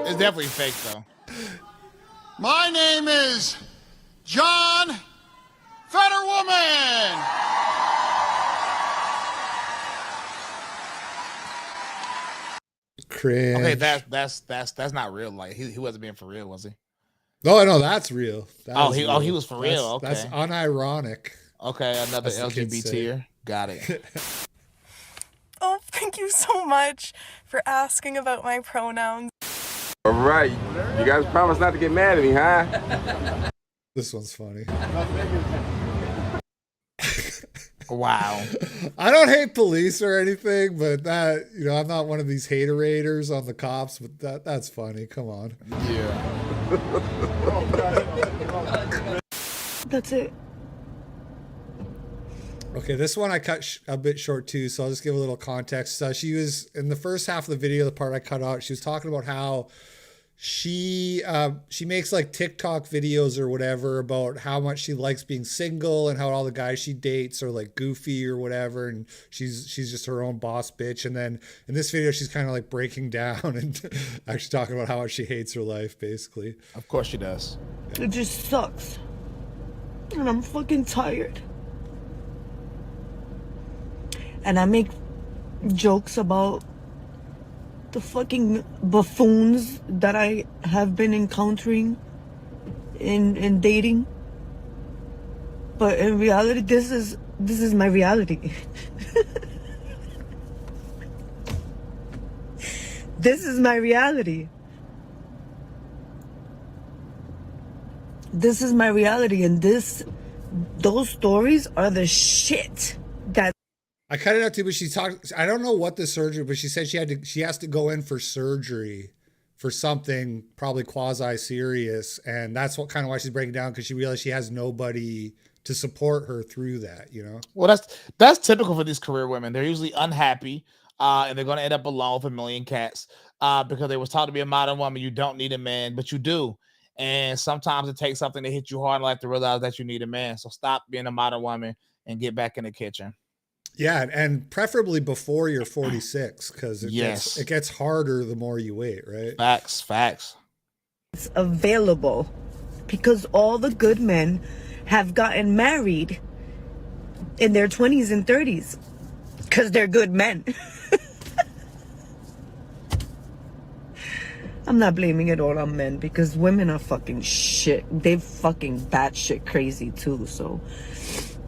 It's definitely fake, though. My name is John Fetterwoman. Cringe. Okay, that's not real. Like he wasn't being for real, was he? No, that's real. He was for real. Okay, that's unironic. Okay, another LGBTer. Got it. Oh, thank you so much for asking about my pronouns. All right, you guys promise not to get mad at me, huh? This one's funny. Wow. I don't hate police or anything, but that, I'm not one of these haterators on the cops, but that's funny. Come on. Yeah. That's it. Okay, this one I cut a bit short too, so I'll just give a little context. She was in the first half of the video, the part I cut out, she was talking about how she makes like TikTok videos or whatever about how much she likes being single and how all the guys she dates are like goofy or whatever, and she's just her own boss bitch. And then in this video, she's kind of like breaking down and actually talking about how much she hates her life, basically. Of course she does. It just sucks. And I'm fucking tired. And I make jokes about the fucking buffoons that I have been encountering in dating. But in reality, this is my reality. This is my reality. This is my reality, and those stories are the shit that I cut it out too, but she talked. I don't know what the surgery, but she said she has to go in for surgery for something probably quasi serious, and that's what kind of why she's breaking down, because she realized she has nobody to support her through that. Well, that's typical for these career women. They're usually unhappy, and they're going to end up alone with a million cats because they was taught to be a modern woman. You don't need a man, but you do. And sometimes it takes something to hit you hard in life to realize that you need a man. So stop being a modern woman and get back in the kitchen. Yeah, and preferably before you're 46, because it gets harder the more you wait, right? Facts. it's available, because all the good men have gotten married in their 20s and 30s because they're good men. I'm not blaming it all on men, because women are fucking shit. They're fucking batshit crazy too. So,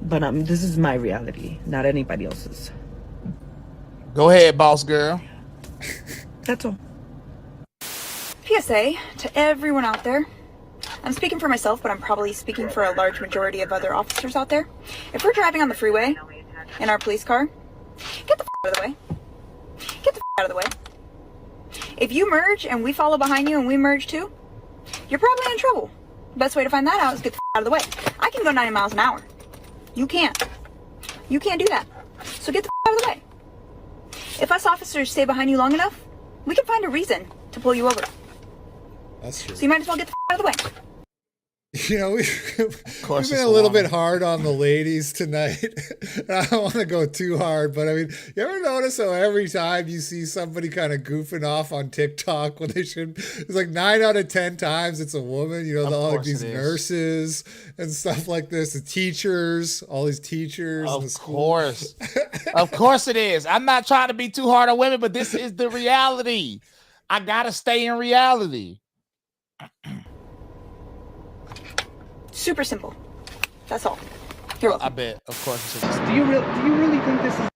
but this is my reality, not anybody else's. Go ahead, boss girl. That's all. PSA to everyone out there. I'm speaking for myself, but I'm probably speaking for a large majority of other officers out there. If we're driving on the freeway in our police car, get the out of the way. Get the out of the way. If you merge and we follow behind you and we merge too, you're probably in trouble. Best way to find that out is get the out of the way. I can go 90 miles an hour. You can't. You can't do that. So get the out of the way. If us officers stay behind you long enough, we can find a reason to pull you over. That's true. So you might as well get the out of the way. You know, we've been a little bit hard on the ladies tonight. I don't want to go too hard, but I mean, you ever notice how every time you see somebody kind of goofing off on TikTok when they should, it's like 9 out of 10 times it's a woman, you know, all like these nurses and stuff like this, the teachers, all these teachers. Of course. Of course it is. I'm not trying to be too hard on women, but this is the reality. I got to stay in reality. Super simple. That's all. You're welcome. I bet. Of course. Do you really think this is?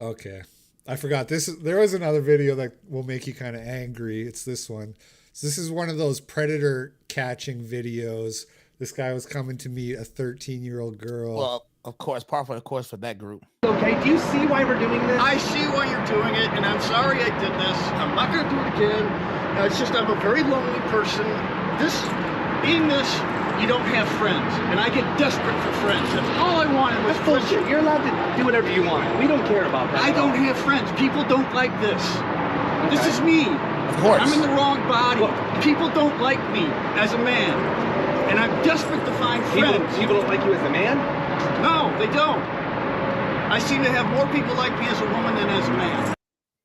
Okay, I forgot this. There was another video that will make you kind of angry. It's this one. So this is one of those predator catching videos. This guy was coming to meet a 13-year-old girl. Well, of course, par for the course for that group. Okay, do you see why we're doing this? I see why you're doing it, and I'm sorry I did this. I'm not going to do it again. It's just I'm a very lonely person. Being this, you don't have friends, and I get desperate for friends. That's all I wanted was bullshit. You're allowed to do whatever you want. We don't care about that. I don't have friends. People don't like this. Okay. This is me. Of course. I'm in the wrong body. Look, people don't like me as a man, and I'm desperate to find friends. People don't like you as a man? No, they don't. I seem to have more people like me as a woman than as a man.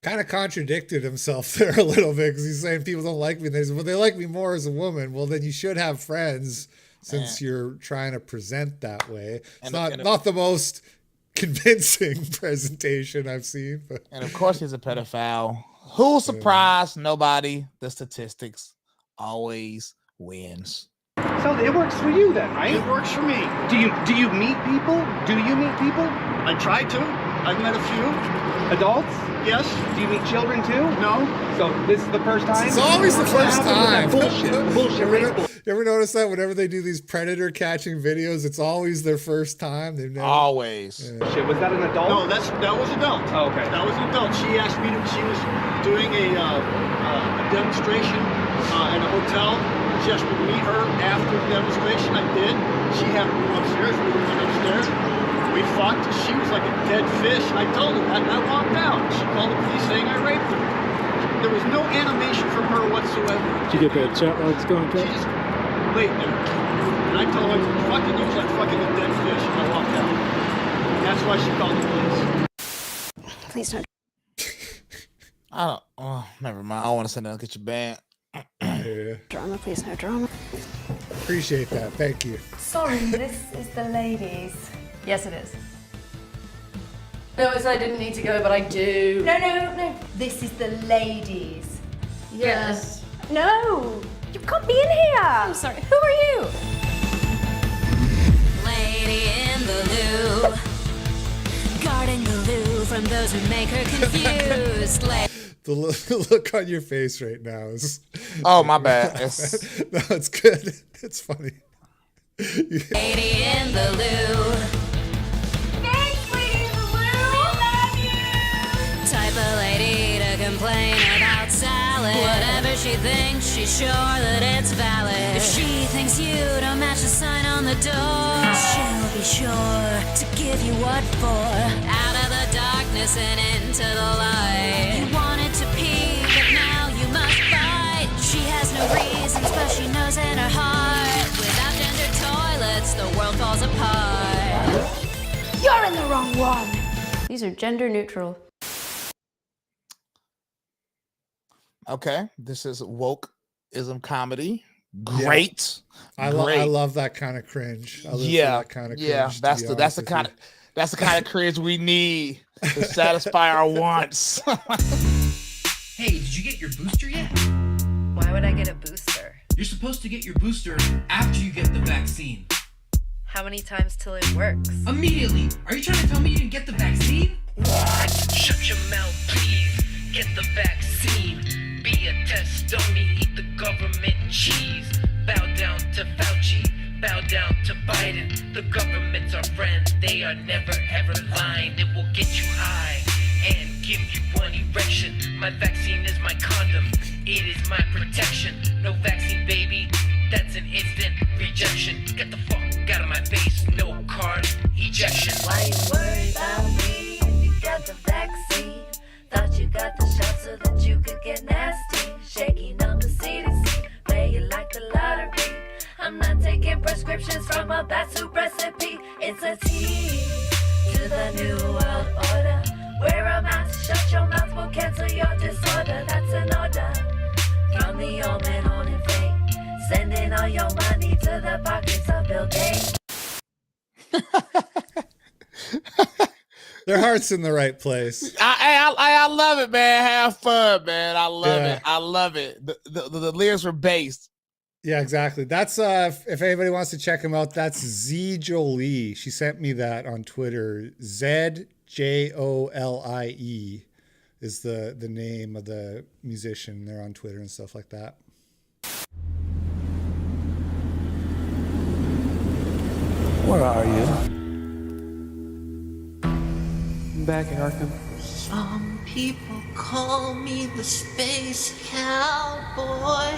Kind of contradicted himself there a little bit because he's saying people don't like me. They say, well, they like me more as a woman. Well, then you should have friends since you're trying to present that way. It's not the most convincing presentation I've seen. But. And of course, he's a pedophile. Who's surprised? Nobody. The statistics always wins. So it works for you then, right? It works for me. Do you meet people? I try to. I've met a few. Adults? Yes. Do you meet children too? No. So this is the first time? It's always the first time. Bullshit. You ever notice that whenever they do these predator catching videos, it's always their first time? They've never... Always. Yeah. Shit, was that an adult? No, that was adult. Oh, okay. That was an adult. She asked me she was doing a demonstration at a hotel. She asked me to meet her after the demonstration. I did. She had a room upstairs. We went upstairs. We fucked. She was like a dead fish. I told her that, and I walked out. She called the police saying I raped her. There was no animation from her whatsoever. Did you get the chat logs going, Joe? She just laid there. And I told her, fucking, it was like fucking a dead fish, and I walked out. And that's why she called the police. Please don't. I don't. Oh, never mind. I want to send out get your band. Yeah. Drama, please, no drama. Appreciate that. Thank you. Sorry, this is the ladies. Yes, it is. No, it's I didn't need to go, but I do. No. This is the ladies. Yes. No, you can't be in here. I'm sorry. Who are you? Lady in the loo, guarding the loo from those who make her confused. The look on your face right now is... Oh, my bad. No, it's good. It's funny. Lady in the loo. Type of lady to complain about salad. Whatever she thinks, she's sure that it's valid. If she thinks you don't match the sign on the door, she'll be sure to give you what for. Out of the darkness and into the light. You wanted to pee, but now you must fight. She has no reasons, but she knows in her heart, without gender toilets, the world falls apart. You're in the wrong one. These are gender neutral. Okay, this is wokeism comedy. Great. Yeah. I love that kind of cringe. I live for that kind of cringe. Yeah, that's the kind of cringe we need to satisfy our wants. Hey, did you get your booster yet? Why would I get a booster? You're supposed to get your booster after you get the vaccine. How many times till it works? Immediately. Are you trying to tell me you didn't get the vaccine? What? Shut your mouth, please. Get the vaccine. Be a test dummy, eat the government cheese. Bow down to Fauci, bow down to Biden. The government's our friend, they are never ever lying. It will get you high and give you one erection. My vaccine is my condom, it is my protection. No vaccine, baby, that's an instant rejection. Get the fuck out of my face, no card ejection. Why you worried about me if you got the vaccine? Thought you got the shot so that you could get nasty. Shaking on the CDC, play it like the lottery. I'm not taking prescriptions from a bad soup recipe. It's a tea to the new world order. Wear a mask, shut your mouth, will cancel your disorder. That's an order from the old man on in fate. Sending all your money to the pockets of Bill Gates. Their heart's in the right place. I love it, man. Have fun, man. I love it. I love it. The lyrics were based. Yeah, exactly. That's if anybody wants to check him out, that's Z Jolie. She sent me that on Twitter. ZJOLIE is the name of the musician. They're on Twitter and stuff like that. Where are you? Back in Arkham. Some people call me the space cowboy.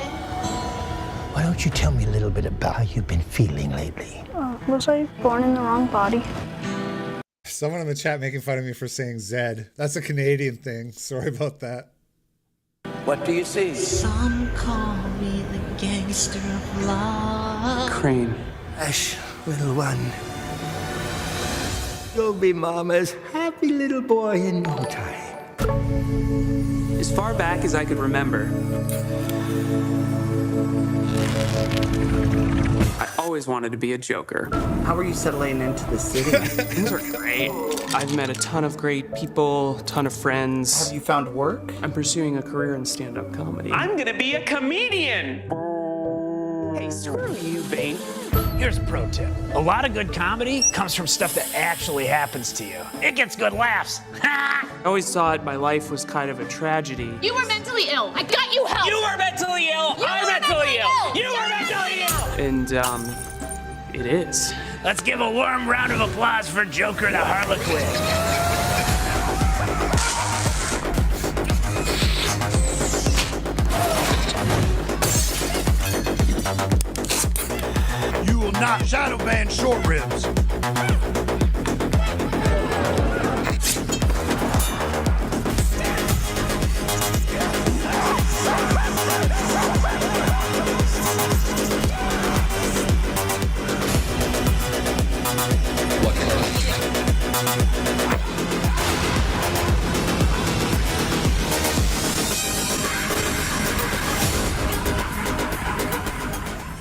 Why don't you tell me a little bit about how you've been feeling lately? Was I born in the wrong body? Someone in the chat making fun of me for saying Zed. That's a Canadian thing. Sorry about that. What do you see? Some call me the gangster of love. Crane. Hush, little one. You'll be Mama's happy little boy in no time. As far back as I could remember, I always wanted to be a Joker. How are you settling into the city? Things are great. I've met a ton of great people, a ton of friends. Have you found work? I'm pursuing a career in stand-up comedy. I'm gonna be a comedian! Hey, screw you, Bane. Here's a pro tip. A lot of good comedy comes from stuff that actually happens to you. It gets good laughs. I always thought my life was kind of a tragedy. You were mentally ill. I got you help. You were mentally ill. I'm mentally ill. You were mentally ill. And, it is. Let's give a warm round of applause for Joker the Harlequin. You will not shadow ban short ribs.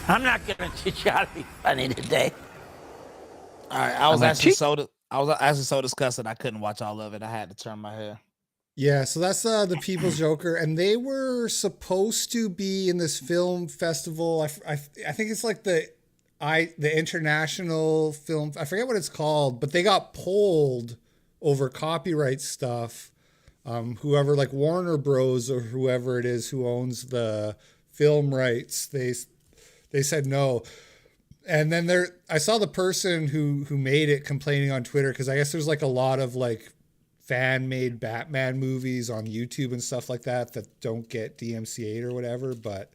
I'm not gonna teach you how to be funny today. All right, I was actually so disgusted I couldn't watch all of it. I had to turn my head. Yeah, so that's the People's Joker, and they were supposed to be in this film festival. I think it's like the international film. I forget what it's called, but they got pulled over copyright stuff. Whoever, like Warner Bros. Or whoever it is who owns the film rights, they said no. And then I saw the person who made it complaining on Twitter, because I guess there's like a lot of like fan-made Batman movies on YouTube and stuff like that don't get DMCA'd or whatever. But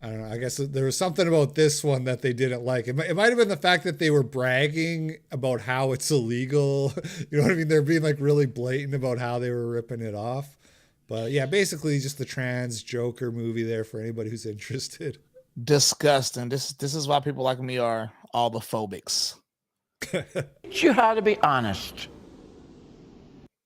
I don't know. I guess there was something about this one that they didn't like. It might have been the fact that they were bragging about how it's illegal. You know what I mean? They're being like really blatant about how they were ripping it off. But yeah, basically just the trans Joker movie there for anybody who's interested. Disgusting. This is why people like me are all the phobics. Teach you how to be honest.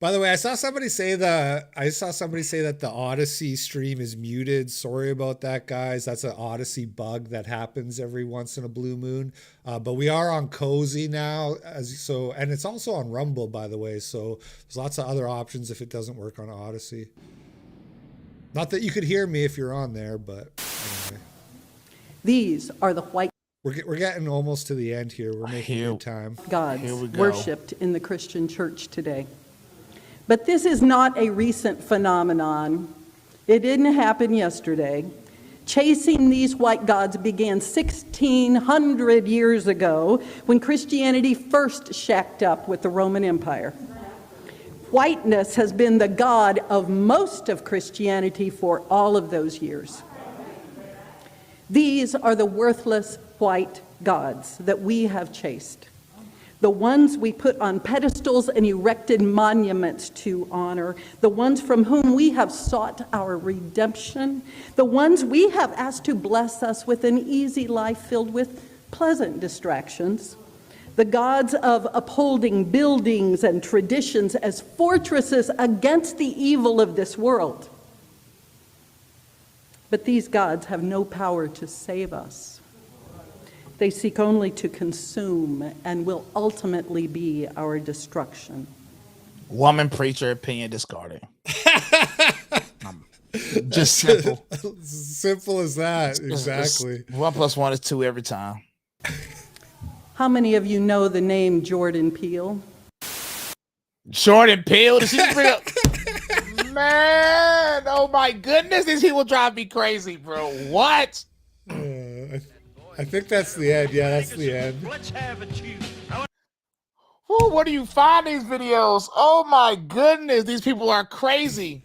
By the way, I saw somebody say that the Odyssey stream is muted. Sorry about that, guys. That's an Odyssey bug that happens every once in a blue moon. But we are on Cozy now, and it's also on Rumble, by the way. So there's lots of other options if it doesn't work on Odyssey. Not that you could hear me if you're on there, but anyway. These are the white. We're getting almost to the end here. We're making good time. Gods worshipped in the Christian church today. But this is not a recent phenomenon. It didn't happen yesterday. Chasing these white gods began 1,600 years ago when Christianity first shacked up with the Roman Empire. Whiteness has been the god of most of Christianity for all of those years. These are the worthless white gods that we have chased. The ones we put on pedestals and erected monuments to honor, the ones from whom we have sought our redemption, the ones we have asked to bless us with an easy life filled with pleasant distractions, the gods of upholding buildings and traditions as fortresses against the evil of this world. But these gods have no power to save us. They seek only to consume and will ultimately be our destruction. Woman preacher opinion discarded. Just simple. Simple as that. Exactly. 1 + 1 is 2 every time. How many of you know the name Jordan Peele? Jordan Peele? Did she bring up? Man, oh my goodness, these people drive me crazy, bro. What? I think that's the end. Yeah, that's the end. Let's have a chew. Oh, where do you find these videos? Oh my goodness, these people are crazy.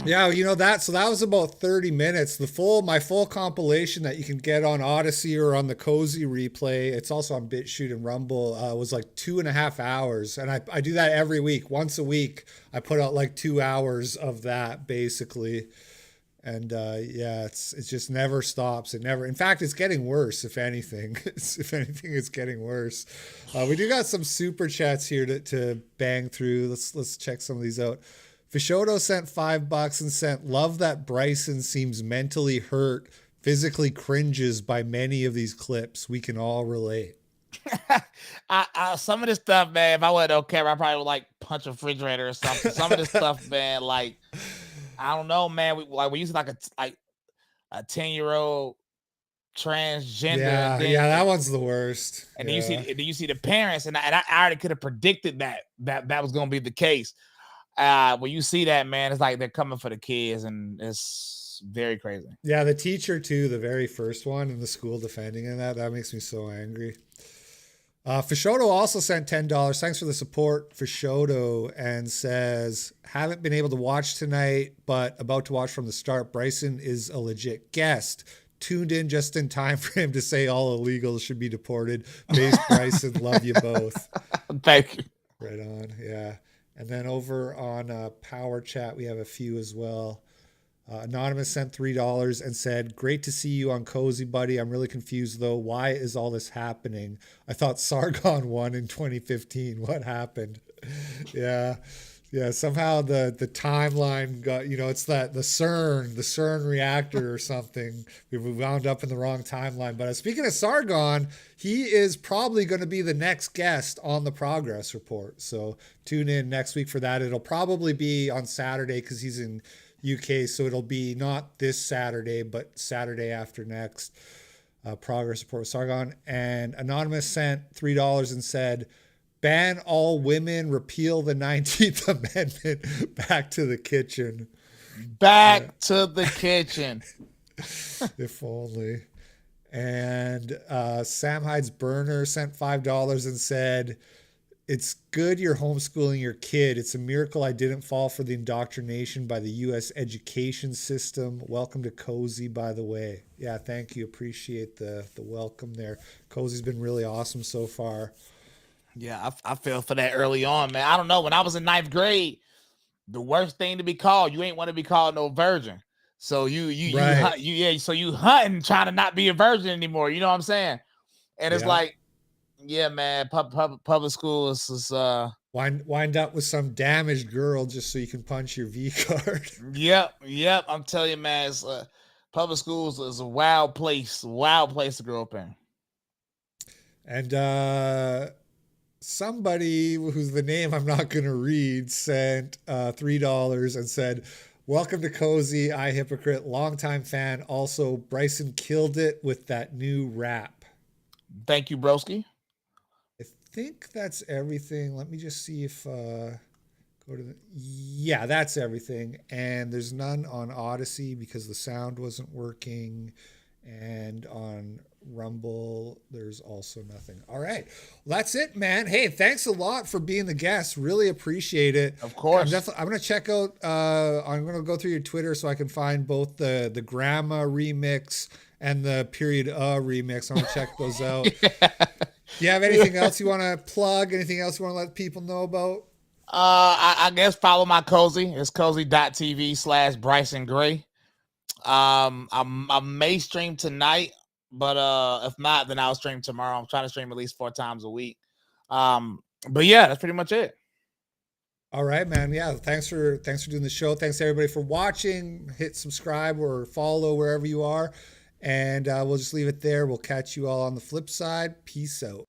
Yeah, you know that. So that was about 30 minutes. My full compilation that you can get on Odyssey or on the Cozy replay. It's also on BitChute and Rumble. Was like 2.5 hours, and I do that every week. Once a week, I put out like 2 hours of that basically. And yeah, it just never stops. It never. In fact, it's getting worse. If anything, it's getting worse. We do got some super chats here to bang through. Let's check some of these out. Fishoto sent $5 and sent, love that Bryson seems mentally hurt, physically cringes by many of these clips. We can all relate. Some of this stuff, man, if I wasn't okay, I probably would like punch a refrigerator or something. Some of this stuff, man, like, I don't know, man. We used like a 10-year-old transgender. Yeah, that one's the worst. And then you see the parents, and I already could have predicted that was going to be the case. When you see that, man, it's like they're coming for the kids, and it's very crazy. Yeah, the teacher too, the very first one in the school defending that makes me so angry. Fishoto also sent $10. Thanks for the support, Fishoto, and says, haven't been able to watch tonight, but about to watch from the start. Bryson is a legit guest. Tuned in just in time for him to say all illegals should be deported. Base Bryson, love you both. Thank you. Right on, yeah. And then over on Power Chat, we have a few as well. Anonymous sent $3 and said, great to see you on Cozy, buddy. I'm really confused, though. Why is all this happening? I thought Sargon won in 2015. What happened? Yeah. Somehow the timeline got, it's the CERN reactor or something. We wound up in the wrong timeline. But speaking of Sargon, he is probably going to be the next guest on the Progress Report. So tune in next week for that. It'll probably be on Saturday because he's in UK. So it'll be not this Saturday, but Saturday after next. Progress Report with Sargon. And Anonymous sent $3 and said, ban all women, repeal the 19th Amendment, back to the kitchen. Back to the kitchen. If only. And Sam Hyde's Burner sent $5 and said, it's good you're homeschooling your kid. It's a miracle I didn't fall for the indoctrination by the U.S. education system. Welcome to Cozy, by the way. Yeah, thank you. Appreciate the welcome there. Cozy's been really awesome so far. Yeah, I fell for that early on, man. I don't know. When I was in 9th grade, the worst thing to be called, you ain't want to be called no virgin. So you hunting, trying to not be a virgin anymore. You know what I'm saying? And it's like, yeah, man, public school is wind up with some damaged girl just so you can punch your V card. Yep. I'm telling you, man, it's, public schools is a wild place to grow up in. And somebody whose the name I'm not going to read sent $3 and said, welcome to Cozy, I Hypocrite, longtime fan. Also, Bryson killed it with that new rap. Thank you, broski. I think that's everything. Let me just see if yeah, that's everything. And there's none on Odyssey because the sound wasn't working. And on Rumble, there's also nothing. All right. Well, that's it, man. Hey, thanks a lot for being the guest. Really appreciate it. Of course. I'm going to check out, I'm going to go through your Twitter so I can find both the grandma remix and the period remix. I'm going to check those out. Do you have anything else you want to plug? Anything else you want to let people know about? I guess follow my Cozy. It's cozy.tv/Bryson Gray. I may stream tonight, but if not, then I'll stream tomorrow. I'm trying to stream at least 4 times a week. But yeah, that's pretty much it. All right, man. Yeah, thanks for doing the show. Thanks everybody for watching. Hit subscribe or follow wherever you are, and we'll just leave it there. We'll catch you all on the flip side. Peace out.